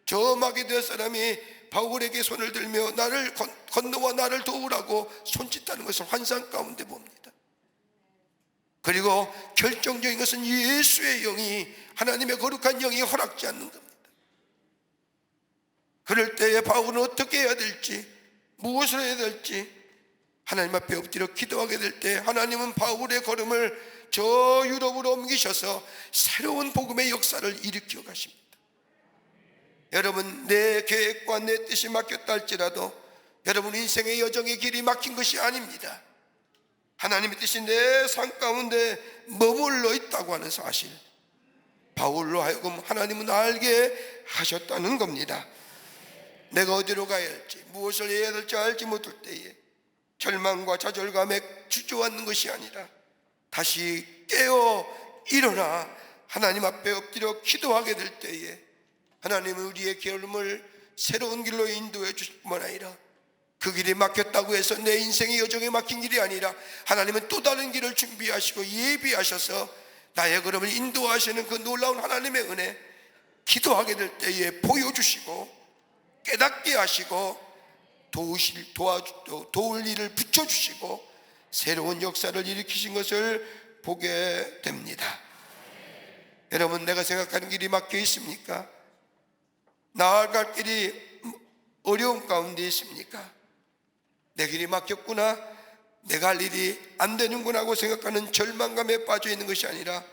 저 마게도냐 사람이 바울에게 손을 들며 나를 건너와 나를 도우라고 손짓하는 것을 환상 가운데 봅니다. 그리고 결정적인 것은 예수의 영이, 하나님의 거룩한 영이 허락지 않는 겁니다. 그럴 때에 바울은 어떻게 해야 될지, 무엇을 해야 될지 하나님 앞에 엎드려 기도하게 될 때 하나님은 바울의 걸음을 저 유럽으로 옮기셔서 새로운 복음의 역사를 일으켜 가십니다. 여러분, 내 계획과 내 뜻이 막혔다 할지라도 여러분 인생의 여정의 길이 막힌 것이 아닙니다. 하나님의 뜻이 내 삶 가운데 머물러 있다고 하는 사실, 바울로 하여금 하나님은 알게 하셨다는 겁니다. 내가 어디로 가야 할지, 무엇을 해야 될지 알지 못할 때에 절망과 좌절감에 주저앉는 것이 아니라 다시 깨어 일어나 하나님 앞에 엎드려 기도하게 될 때에 하나님은 우리의 걸음을 새로운 길로 인도해 주실 뿐만 아니라 그 길이 막혔다고 해서 내 인생의 여정에 막힌 길이 아니라 하나님은 또 다른 길을 준비하시고 예비하셔서 나의 걸음을 인도하시는 그 놀라운 하나님의 은혜, 기도하게 될 때에 보여주시고 깨닫게 하시고 도울 일을 붙여주시고 새로운 역사를 일으키신 것을 보게 됩니다. 여러분, 내가 생각하는 길이 막혀 있습니까? 나아갈 길이 어려운 가운데 있습니까? 내 길이 막혔구나, 내가 할 일이 안 되는구나 하고 생각하는 절망감에 빠져 있는 것이 아니라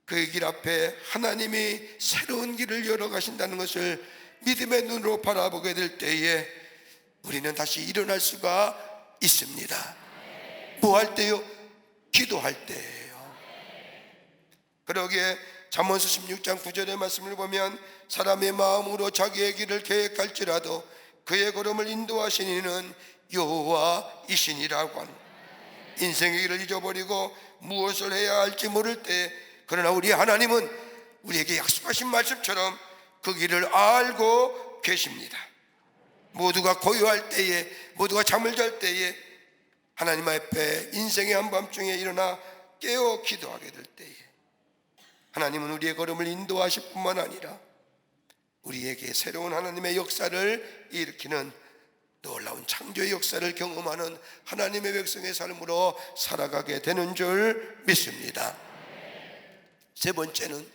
그 길 앞에 하나님이 새로운 길을 열어 가신다는 것을 믿음의 눈으로 바라보게 될 때에 우리는 다시 일어날 수가 있습니다. 뭐 할 때요? 기도할 때예요. 그러기에 잠언서 16장 9절의 말씀을 보면 사람의 마음으로 자기의 길을 계획할지라도 그의 걸음을 인도하신 이는 여호와이시니라고 합니다. 인생의 길을 잊어버리고 무엇을 해야 할지 모를 때, 그러나 우리 하나님은 우리에게 약속하신 말씀처럼 그 길을 알고 계십니다. 모두가 고요할 때에, 모두가 잠을 잘 때에 하나님 앞에 인생의 한밤중에 일어나 깨어 기도하게 될 때에 하나님은 우리의 걸음을 인도하실 뿐만 아니라 우리에게 새로운 하나님의 역사를 일으키는 놀라운 창조의 역사를 경험하는 하나님의 백성의 삶으로 살아가게 되는 줄 믿습니다. 세 번째는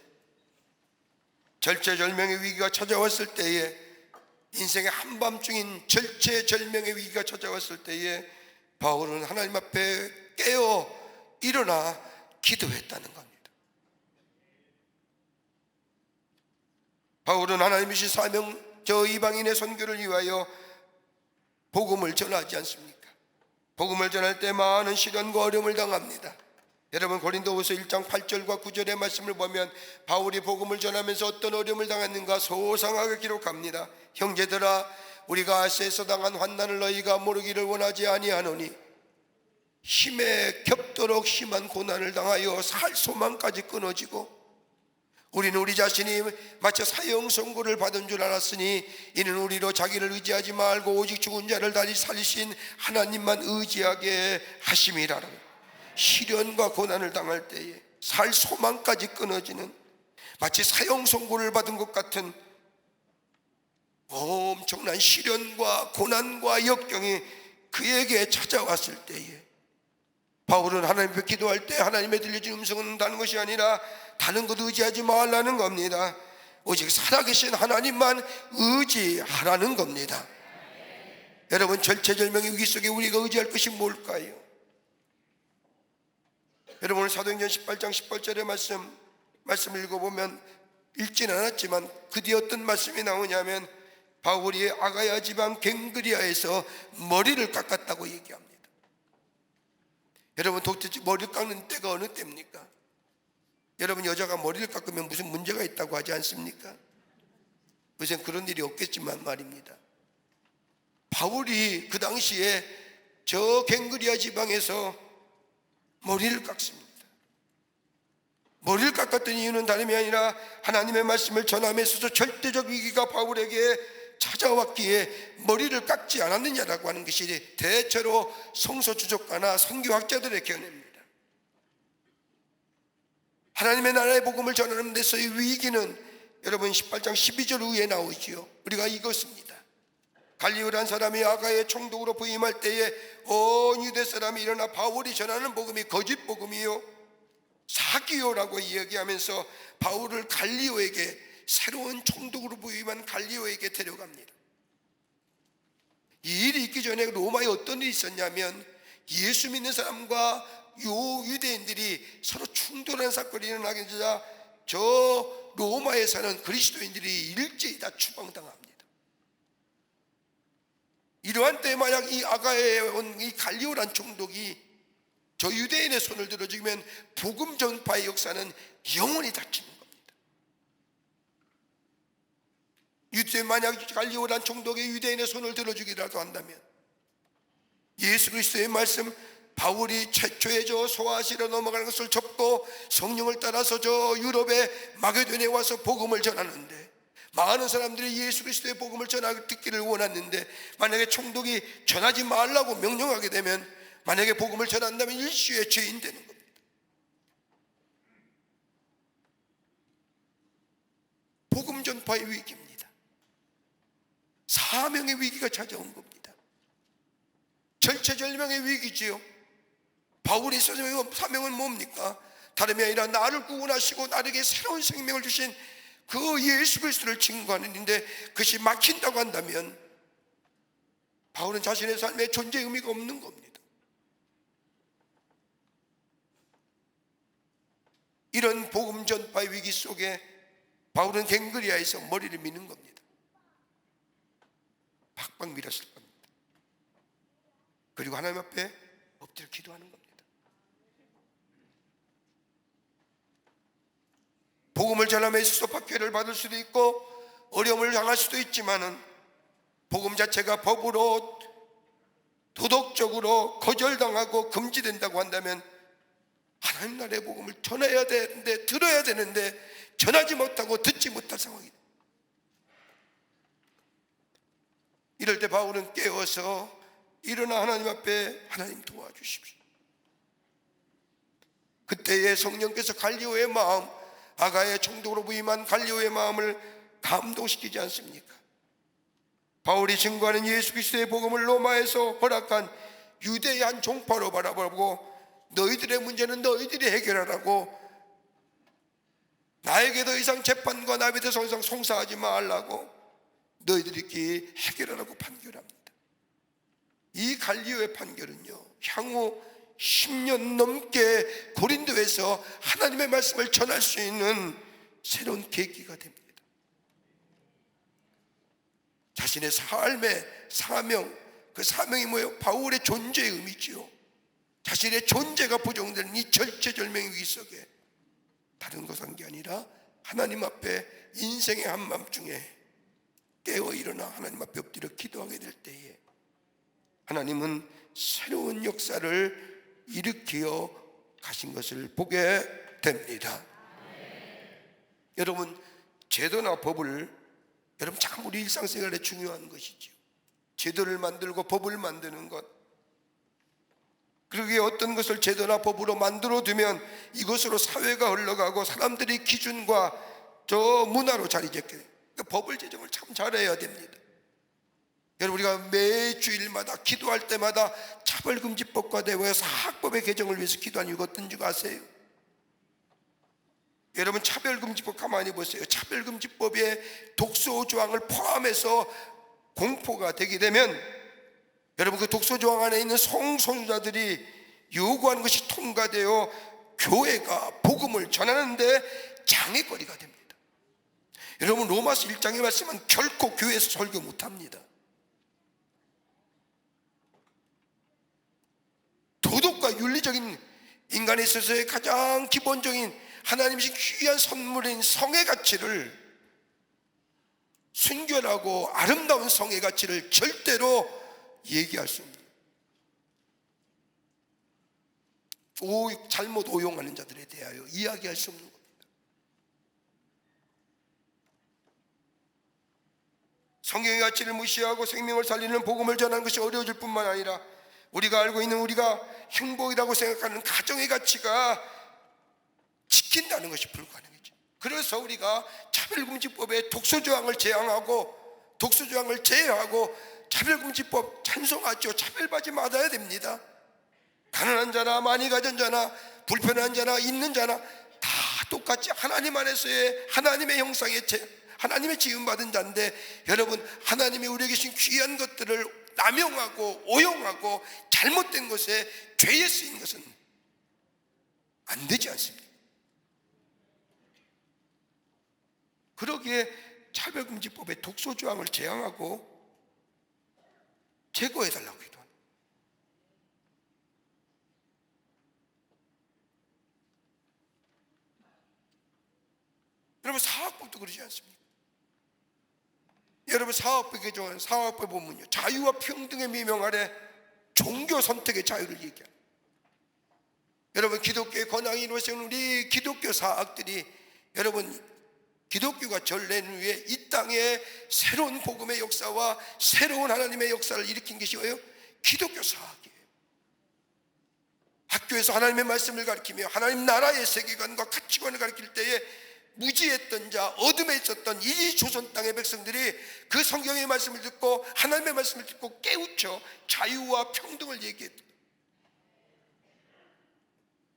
절체절명의 위기가 찾아왔을 때에, 인생의 한밤중인 절체절명의 위기가 찾아왔을 때에 바울은 하나님 앞에 깨어 일어나 기도했다는 겁니다. 바울은 하나님이신 사명, 저 이방인의 선교를 위하여 복음을 전하지 않습니까? 복음을 전할 때 많은 시련과 어려움을 당합니다. 여러분, 고린도후서 1장 8절과 9절의 말씀을 보면 바울이 복음을 전하면서 어떤 어려움을 당했는가 소상하게 기록합니다. 형제들아, 우리가 아시아에서 당한 환난을 너희가 모르기를 원하지 아니하노니 힘에 겹도록 심한 고난을 당하여 살 소망까지 끊어지고 우리는 우리 자신이 마치 사형 선고를 받은 줄 알았으니 이는 우리로 자기를 의지하지 말고 오직 죽은 자를 다시 살리신 하나님만 의지하게 하심이라. 시련과 고난을 당할 때에 살 소망까지 끊어지는, 마치 사형 선고를 받은 것 같은 엄청난 시련과 고난과 역경이 그에게 찾아왔을 때에 바울은 하나님 앞에 기도할 때 하나님의 들려진 음성을 듣는다는 것이 아니라 다른 것 의지하지 말라는 겁니다. 오직 살아계신 하나님만 의지하라는 겁니다. 여러분, 절체절명의 위기 속에 우리가 의지할 것이 뭘까요? 여러분, 오늘 사도행전 18장 18절의 말씀을 읽어보면 읽지는 않았지만 그 뒤에 어떤 말씀이 나오냐면 바울이 아가야 지방 갱그리아에서 머리를 깎았다고 얘기합니다. 여러분, 도대체 머리를 깎는 때가 어느 때입니까? 여러분, 여자가 머리를 깎으면 무슨 문제가 있다고 하지 않습니까? 요새는 그런 일이 없겠지만 말입니다. 바울이 그 당시에 저 갱그리아 지방에서 머리를 깎습니다. 머리를 깎았던 이유는 다름이 아니라 하나님의 말씀을 전함에 있어서 절대적 위기가 바울에게 찾아왔기에 머리를 깎지 않았느냐라고 하는 것이 대체로 성서주석가나 선교학자들의 견해입니다. 하나님의 나라의 복음을 전하는 데서의 위기는 여러분 18장 12절 후에 나오지요. 우리가 읽었습니다. 갈리오라는 사람이 아가의 총독으로 부임할 때에 온 유대 사람이 일어나 바울이 전하는 복음이 거짓 복음이요 사기요라고 이야기하면서 바울을 갈리오에게, 새로운 총독으로 부임한 갈리오에게 데려갑니다. 이 일이 있기 전에 로마에 어떤 일이 있었냐면 예수 믿는 사람과 유대인들이 서로 충돌하는 사건이 일어나게 되자 저 로마에 사는 그리스도인들이 일제히 다 추방당합니다. 이러한 때 만약 이 아가에 온 이 갈리오란 총독이 저 유대인의 손을 들어 죽이면 복음 전파의 역사는 영원히 닫히는 겁니다. 만약 갈리오란 총독이 유대인의 손을 들어 죽이라도 한다면 예수 그리스도의 말씀, 바울이 최초의 저 소아시로 넘어가는 것을 접고 성령을 따라서 저 유럽의 마게도니아에 와서 복음을 전하는데 많은 사람들이 예수 그리스도의 복음을 듣기를 원했는데 만약에 총독이 전하지 말라고 명령하게 되면 만약에 복음을 전한다면 일시에 죄인 되는 겁니다. 복음 전파의 위기입니다. 사명의 위기가 찾아온 겁니다. 절체절명의 위기지요. 바울이 사명은 뭡니까? 다름이 아니라 나를 구원하시고 나에게 새로운 생명을 주신 그 예수 그리스도를 증거하는 일인데 그것이 막힌다고 한다면 바울은 자신의 삶에 존재 의미가 없는 겁니다. 이런 복음 전파의 위기 속에 바울은 갱그리아에서 머리를 미는 겁니다. 박박 밀었을 겁니다. 그리고 하나님 앞에 엎드려 기도하는 겁니다. 복음을 전함에 있어서 박해를 받을 수도 있고 어려움을 당할 수도 있지만은 복음 자체가 법으로 도덕적으로 거절당하고 금지된다고 한다면 하나님 나라의 복음을 전해야 되는데, 들어야 되는데 전하지 못하고 듣지 못할 상황이다. 이럴 때 바울은 깨어서 일어나 하나님 앞에, 하나님 도와주십시오. 그때에 성령께서 갈리오의 마음, 아가의 총독으로 부임한 갈리오의 마음을 감동시키지 않습니까? 바울이 증거하는 예수 그리스도의 복음을 로마에서 허락한 유대의 한 종파로 바라보고 너희들의 문제는 너희들이 해결하라고, 나에게 더 이상 재판과 나에 대해서 더 이상 송사하지 말라고, 너희들이 해결하라고 판결합니다. 이 갈리오의 판결은요, 향후 10년 넘게 고린도에서 하나님의 말씀을 전할 수 있는 새로운 계기가 됩니다. 자신의 삶의 사명, 그 사명이 뭐예요? 바울의 존재의 의미지요. 자신의 존재가 부정되는 이 절체절명의 위기 속에 다른 것 한 게 아니라 하나님 앞에 인생의 한밤중에 깨어 일어나 하나님 앞에 엎드려 기도하게 될 때에 하나님은 새로운 역사를 일으켜 가신 것을 보게 됩니다. 여러분, 제도나 법을, 여러분 참 우리 일상생활에 중요한 것이죠. 제도를 만들고 법을 만드는 것, 그러기에 어떤 것을 제도나 법으로 만들어 두면 이것으로 사회가 흘러가고 사람들이 기준과 저 문화로 자리 잡게 돼요. 그러니까 법을 제정을 참 잘해야 됩니다. 여러분, 우리가 매주일마다 기도할 때마다 차별금지법과 대하여 사학법의 개정을 위해서 기도하는 이유가 어떤 줄 아세요? 여러분, 차별금지법 가만히 보세요. 차별금지법에 독소조항을 포함해서 공포가 되게 되면 여러분, 그 독소조항 안에 있는 성소수자들이 요구하는 것이 통과되어 교회가 복음을 전하는데 장애거리가 됩니다. 여러분, 로마서 1장에 말씀은 결코 교회에서 설교 못합니다. 도덕과 윤리적인 인간에 있어서의 가장 기본적인 하나님이신 귀한 선물인 성의 가치를, 순결하고 아름다운 성의 가치를 절대로 얘기할 수 없는, 잘못 오용하는 자들에 대하여 이야기할 수 없는 겁니다. 성경의 가치를 무시하고 생명을 살리는 복음을 전하는 것이 어려워질 뿐만 아니라 우리가 알고 있는, 우리가 행복이라고 생각하는 가정의 가치가 지킨다는 것이 불가능해져. 그래서 우리가 차별금지법에 독소조항을 제외하고 차별금지법 찬송하죠. 차별받지 말아야 됩니다. 가난한 자나 많이 가진 자나 불편한 자나 있는 자나 다 똑같이 하나님 안에서의 하나님의 형상에 하나님의 지음받은 자인데, 여러분, 하나님이 우리에게 주신 귀한 것들을 남용하고 오용하고 잘못된 것에 죄에 쓰인 것은 안 되지 않습니까? 그러기에 차별금지법에 독소조항을 제한하고 제거해달라고 기도합니다. 여러분, 사학법도 그러지 않습니까? 여러분, 사학법 개정안, 사학법 보면요, 자유와 평등의 미명 아래 종교 선택의 자유를 얘기합니다. 여러분, 기독교의 권황이 이루어진 우리 기독교 사학들이, 여러분, 기독교가 전례 후에 이 땅에 새로운 복음의 역사와 새로운 하나님의 역사를 일으킨 것이 뭐예요? 기독교 사학이에요. 학교에서 하나님의 말씀을 가르치며 하나님 나라의 세계관과 가치관을 가르칠 때에 무지했던 자, 어둠에 있었던 이 조선 땅의 백성들이 그 성경의 말씀을 듣고 하나님의 말씀을 듣고 깨우쳐 자유와 평등을 얘기했다.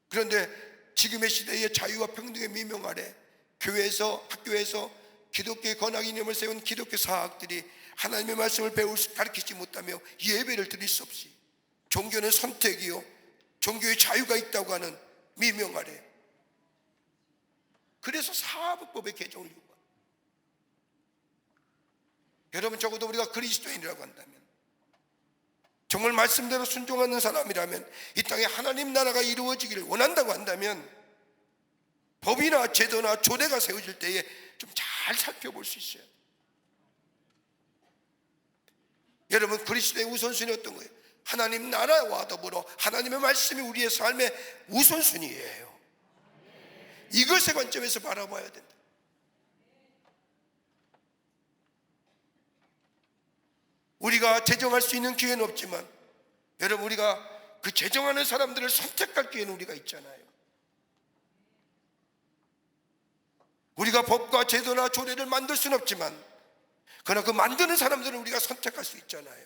그런데 지금의 시대의 자유와 평등의 미명 아래 교회에서, 학교에서 기독교의 권학 이념을 세운 기독교 사학들이 하나님의 말씀을 가르치지 못하며 예배를 드릴 수 없이, 종교는 선택이요, 종교의 자유가 있다고 하는 미명 아래 그래서 사법법의 개정을 요구합니다. 여러분, 적어도 우리가 그리스도인이라고 한다면, 정말 말씀대로 순종하는 사람이라면, 이 땅에 하나님 나라가 이루어지기를 원한다고 한다면 법이나 제도나 조례가 세워질 때에 좀 잘 살펴볼 수 있어요. 여러분, 그리스도의 우선순위 어떤 거예요? 하나님 나라와 더불어 하나님의 말씀이 우리의 삶의 우선순위예요. 이것의 관점에서 바라봐야 된다. 우리가 제정할 수 있는 기회는 없지만, 여러분, 우리가 그 제정하는 사람들을 선택할 기회는 우리가 있잖아요. 우리가 법과 제도나 조례를 만들 수는 없지만, 그러나 그 만드는 사람들은 우리가 선택할 수 있잖아요.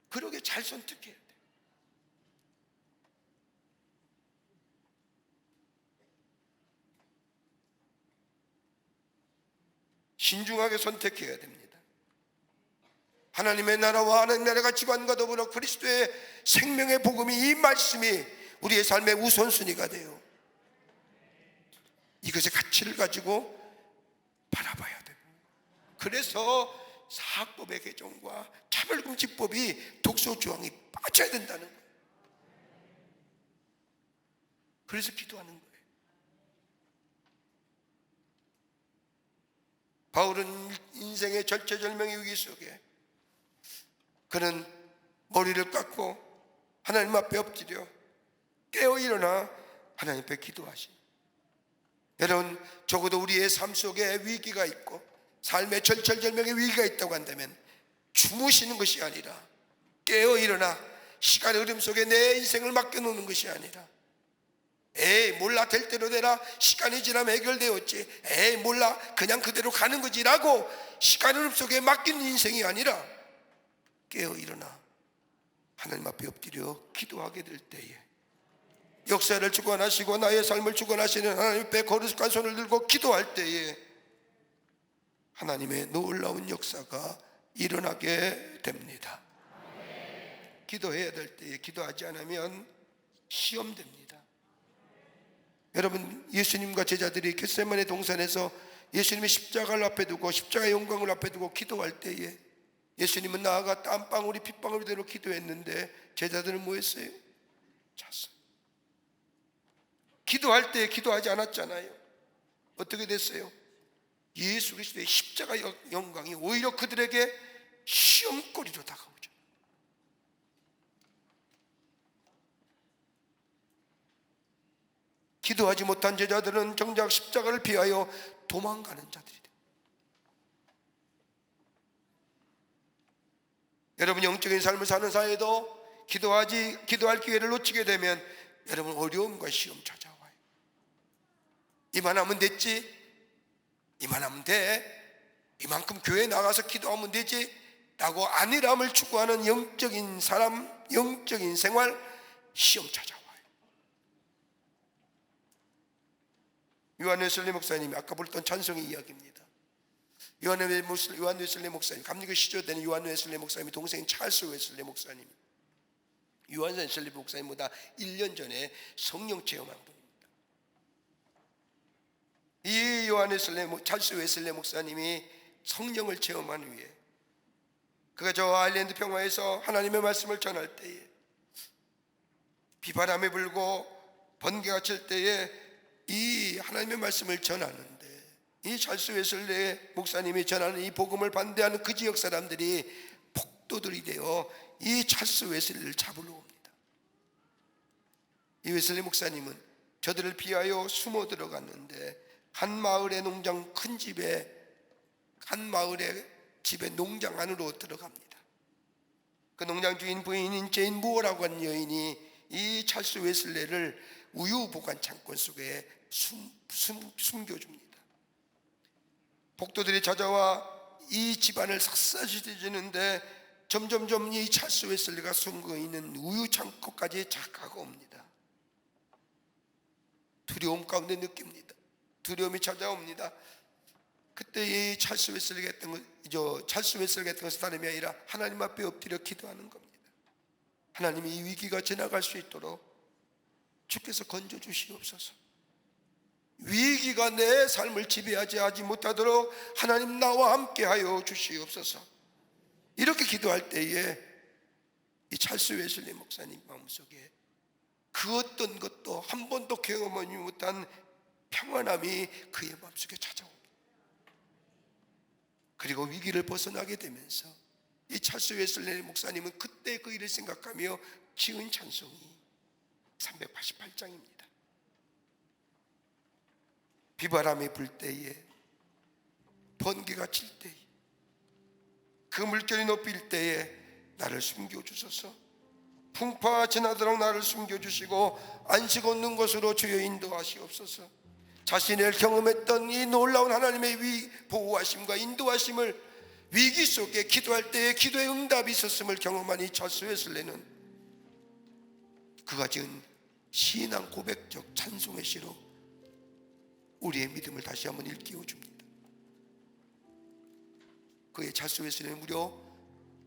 그러게 잘 선택해야 돼. 신중하게 선택해야 됩니다. 하나님의 나라와 하나님의 나라가 지관과 더불어 그리스도의 생명의 복음이, 이 말씀이 우리의 삶의 우선순위가 돼요. 이것의 가치를 가지고 바라봐야 돼요. 그래서 사학법의 개정과 차별금지법이 독소조항이 빠져야 된다는 거예요. 그래서 기도하는 거예요. 바울은 인생의 절체절명의 위기 속에 그는 머리를 깎고 하나님 앞에 엎드려 깨어 일어나 하나님 앞에 기도하신, 여러분, 적어도 우리의 삶 속에 위기가 있고 삶의 절체절명의 위기가 있다고 한다면 주무시는 것이 아니라 깨어 일어나 시간의 흐름 속에 내 인생을 맡겨놓는 것이 아니라, 에이 몰라, 될 대로 되라, 시간이 지나면 해결되었지, 에이 몰라, 그냥 그대로 가는 거지 라고 시간의 흐름 속에 맡기는 인생이 아니라 깨어 일어나 하나님 앞에 엎드려 기도하게 될 때에, 역사를 주관하시고 나의 삶을 주관하시는 하나님 앞에 거룩한 손을 들고 기도할 때에 하나님의 놀라운 역사가 일어나게 됩니다. 기도해야 될 때에 기도하지 않으면 시험됩니다. 여러분, 예수님과 제자들이 겟세마네 동산에서 예수님의 십자가를 앞에 두고 십자가의 영광을 앞에 두고 기도할 때에 예수님은 나아가 땀방울이 핏방울이 되도록 기도했는데 제자들은 뭐 했어요? 잤어요. 기도할 때 기도하지 않았잖아요. 어떻게 됐어요? 예수 그리스도의 십자가 영광이 오히려 그들에게 시험거리로 다가오죠. 기도하지 못한 제자들은 정작 십자가를 피하여 도망가는 자들이 돼요. 여러분, 영적인 삶을 사는 사이에도 기도할 기회를 놓치게 되면 여러분, 어려움과 시험 찾아와요. 이만하면 됐지, 이만하면 돼, 이만큼 교회에 나가서 기도하면 되지 라고 안일함을 추구하는 영적인 사람, 영적인 생활, 시험 찾아와요. 요한 웨슬리 목사님이 아까 불렀던 찬송의 이야기입니다. 요한 웨슬리 목사님, 감리교 시조되는 요한 웨슬리 목사님이 동생인 찰스 웨슬리 목사님, 요한 웨슬리 목사님보다 1년 전에 성령 체험한 분입니다. 이 요한 웨슬리, 찰스 웨슬리 목사님이 성령을 체험한 후에 그가 저 아일랜드 평화에서 하나님의 말씀을 전할 때에 비바람이 불고 번개가 칠 때에 이 하나님의 말씀을 전하는데, 이 찰스 웨슬리 목사님이 전하는 이 복음을 반대하는 그 지역 사람들이 폭도들이 되어 이 찰스 웨슬리를 잡으러 옵니다. 이 웨슬리 목사님은 저들을 피하여 숨어 들어갔는데 한 마을의 농장 큰 집에, 한 마을의 집에 농장 안으로 들어갑니다. 그 농장 주인 부인인 제인 무어라고 하는 여인이 이 찰스 웨슬리를 우유 보관 창고 속에 숨겨줍니다. 복도들이 찾아와 이 집안을 샅샅이 뒤지는데 점점점 이 찰스 웨슬리가 숨고 있는 우유 창고까지 가고 옵니다. 두려움 가운데 느낍니다. 두려움이 찾아옵니다. 그때 이 찰스 웨슬리가 했던 것은 다름이 아니라 하나님 앞에 엎드려 기도하는 겁니다. 하나님이 이 위기가 지나갈 수 있도록 주께서 건져주시옵소서. 위기가 내 삶을 지배하지 못하도록 하나님 나와 함께하여 주시옵소서. 이렇게 기도할 때에 이 찰스 웨슬리 목사님 마음속에 그 어떤 것도 한 번도 경험하지 못한 평안함이 그의 마음속에 찾아옵니다. 그리고 위기를 벗어나게 되면서 이 찰스 웨슬리 목사님은 그때 그 일을 생각하며 지은 찬송이 388장입니다. 비바람이 불 때에, 번개가 칠 때에, 그 물결이 높일 때에 나를 숨겨주소서. 풍파 지나도록 나를 숨겨주시고 안식 얻는 곳으로 주여 인도하시옵소서. 자신을 경험했던 이 놀라운 하나님의 보호하심과 인도하심을 위기 속에 기도할 때에 기도의 응답이 있었음을 경험한 이 찰스 웨슬리는 그가 지은 신앙 고백적 찬송의 시로 우리의 믿음을 다시 한번 일깨워 줍니다. 그의 찰스 웨슬리는 무려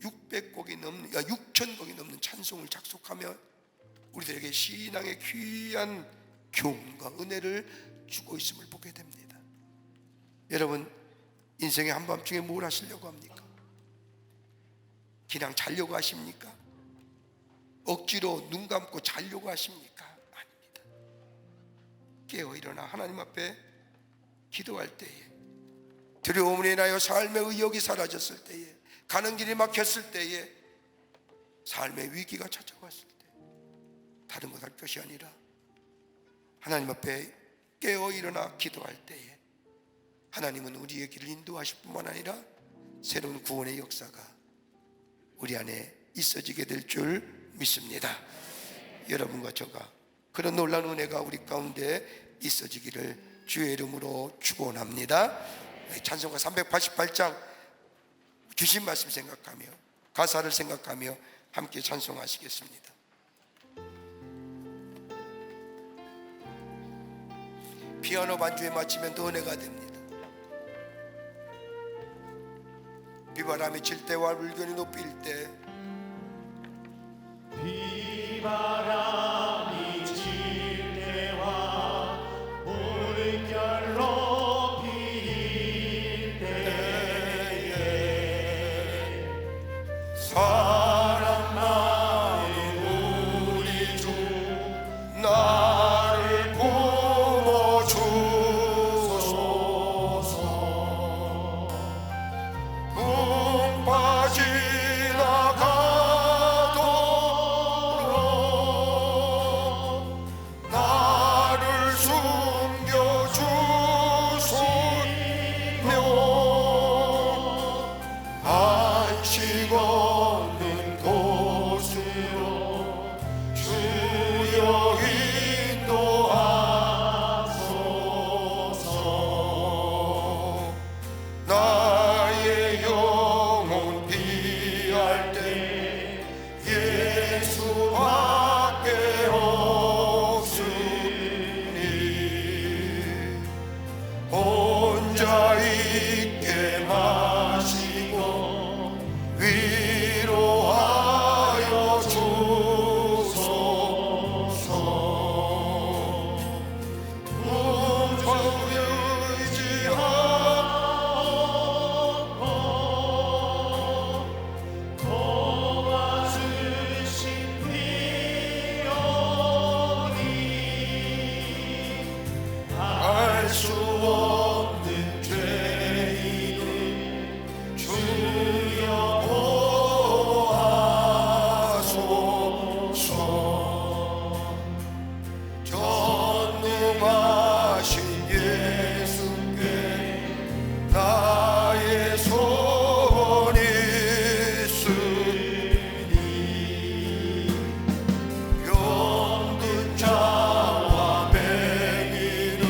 600곡이 넘는 6,000곡이 넘는 찬송을 작곡하며 우리들에게 신앙의 귀한 교훈과 은혜를 주고 있음을 보게 됩니다. 여러분, 인생의 한밤중에 뭘 하시려고 합니까? 그냥 자려고 하십니까? 억지로 눈 감고 자려고 하십니까? 아닙니다. 깨어 일어나 하나님 앞에 기도할 때에, 두려움으로 인하여 삶의 의욕이 사라졌을 때에, 가는 길이 막혔을 때에, 삶의 위기가 찾아왔을 때 다른 것 할 것이 아니라 하나님 앞에 깨어 일어나 기도할 때에 하나님은 우리의 길을 인도하실 뿐만 아니라 새로운 구원의 역사가 우리 안에 있어지게 될 줄 믿습니다. 여러분과 저가 그런 놀라운 은혜가 우리 가운데 있어지기를 주의 이름으로 축원합니다. 찬송가 388장 주신 말씀 생각하며 가사를 생각하며 함께 찬송하시겠습니다. 피아노 반주에 맞추면 더 은혜가 됩니다. 비바람이 칠 때와 물결이 높일 때, 비바람이 칠 때와 물결 높일 때에 사랑 많은 우리 주 나를 품어주소서. 풍파 지나가도록 나를 숨겨주소며 안식 없는 곳으로 주여 인도하소서. 나의 영혼 피할 때 예수밖에 없으니 혼자 있게 마시고 위로하여 주소서. 풍파에 의지하고 도와주신 비오니 알 수 없는 죄인을 주여 보호하소서. 전능하신 예수께 나의 손이 있으니 병든 자와 맹인을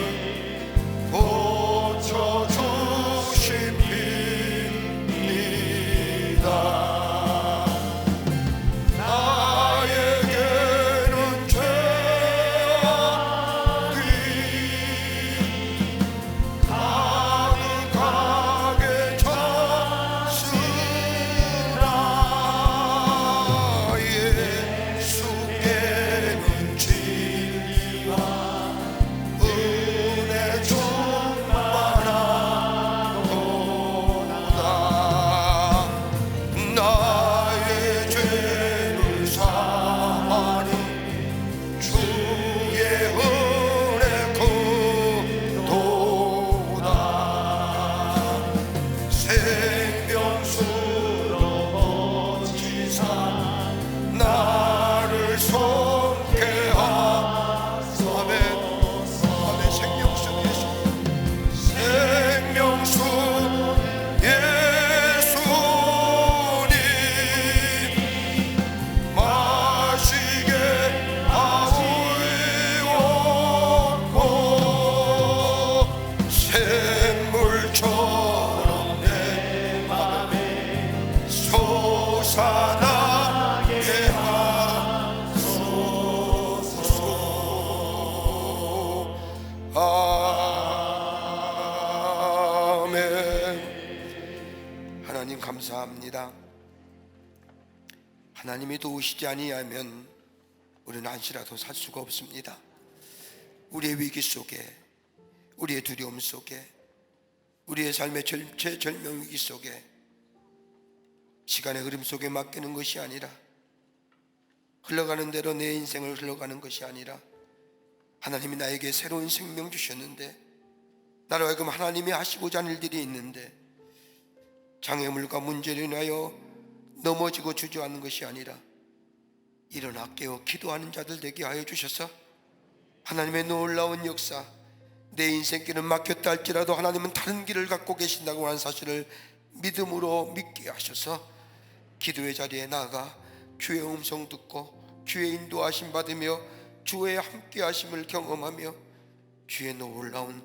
샘물처럼 내 맘에 솟아나게 하소서. 아멘. 하나님 감사합니다. 하나님이 도우시지 아니하면 우리는 안시라도 살 수가 없습니다. 우리의 위기 속에, 우리의 두려움 속에, 우리의 삶의 최절명 위기 속에, 시간의 흐름 속에 맡기는 것이 아니라, 흘러가는 대로 내 인생을 흘러가는 것이 아니라, 하나님이 나에게 새로운 생명 주셨는데, 나로 하여금 하나님이 하시고자 하는 일들이 있는데, 장애물과 문제로 인하여 넘어지고 주저하는 것이 아니라 일어나 깨어 기도하는 자들 되게 하여 주셔서 하나님의 놀라운 역사, 내 인생길은 막혔다 할지라도 하나님은 다른 길을 갖고 계신다고 하는 사실을 믿음으로 믿게 하셔서 기도의 자리에 나아가 주의 음성 듣고 주의 인도하심 받으며 주의 함께 하심을 경험하며 주의 놀라운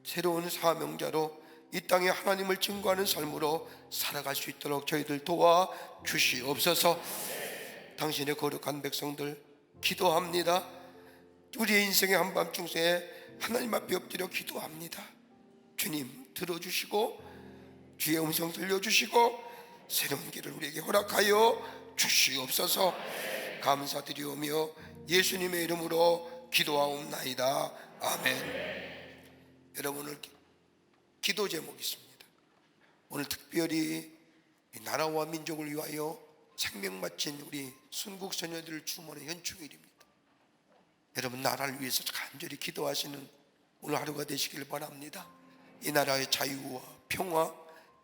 새로운 사명자로 이 땅에 하나님을 증거하는 삶으로 살아갈 수 있도록 저희들 도와 주시옵소서. 당신의 거룩한 백성들 기도합니다. 우리의 인생의 한밤중새에 하나님 앞에 엎드려 기도합니다. 주님 들어주시고 주의 음성 들려주시고 새로운 길을 우리에게 허락하여 주시옵소서. 감사드리오며 예수님의 이름으로 기도하옵나이다. 아멘. 여러분을 기도 제목이 있습니다. 오늘 특별히 나라와 민족을 위하여 생명 바친 우리 순국 소녀들을 추모하는 현충일입니다. 여러분 나라를 위해서 간절히 기도하시는 오늘 하루가 되시길 바랍니다. 이 나라의 자유와 평화,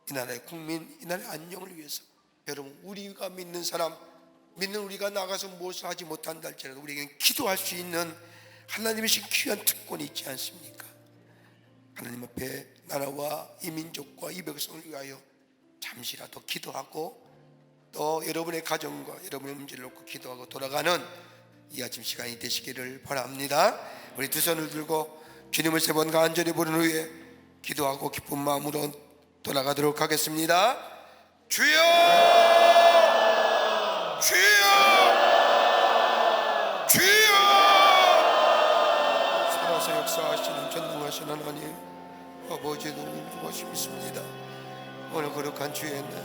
이 나라의 국민, 이 나라의 안녕을 위해서 여러분 우리가 믿는 사람, 믿는 우리가 나가서 무엇을 하지 못한다 할지라도 우리에게는 기도할 수 있는 하나님의 신 귀한 특권이 있지 않습니까? 하나님 앞에 나라와 이 민족과 이 백성을 위하여 잠시라도 기도하고 또 여러분의 가정과 여러분의 문제를 놓고 기도하고 돌아가는 이 아침 시간이 되시기를 바랍니다. 우리 두 손을 들고 주님을 세 번 간절히 부른 후에 기도하고 기쁜 마음으로 돌아가도록 하겠습니다. 주여! 주여! 주여! 살아서 역사하시는 전능하신 하나님 아버지 너무 고맙습니다. 오늘 거룩한 주의 날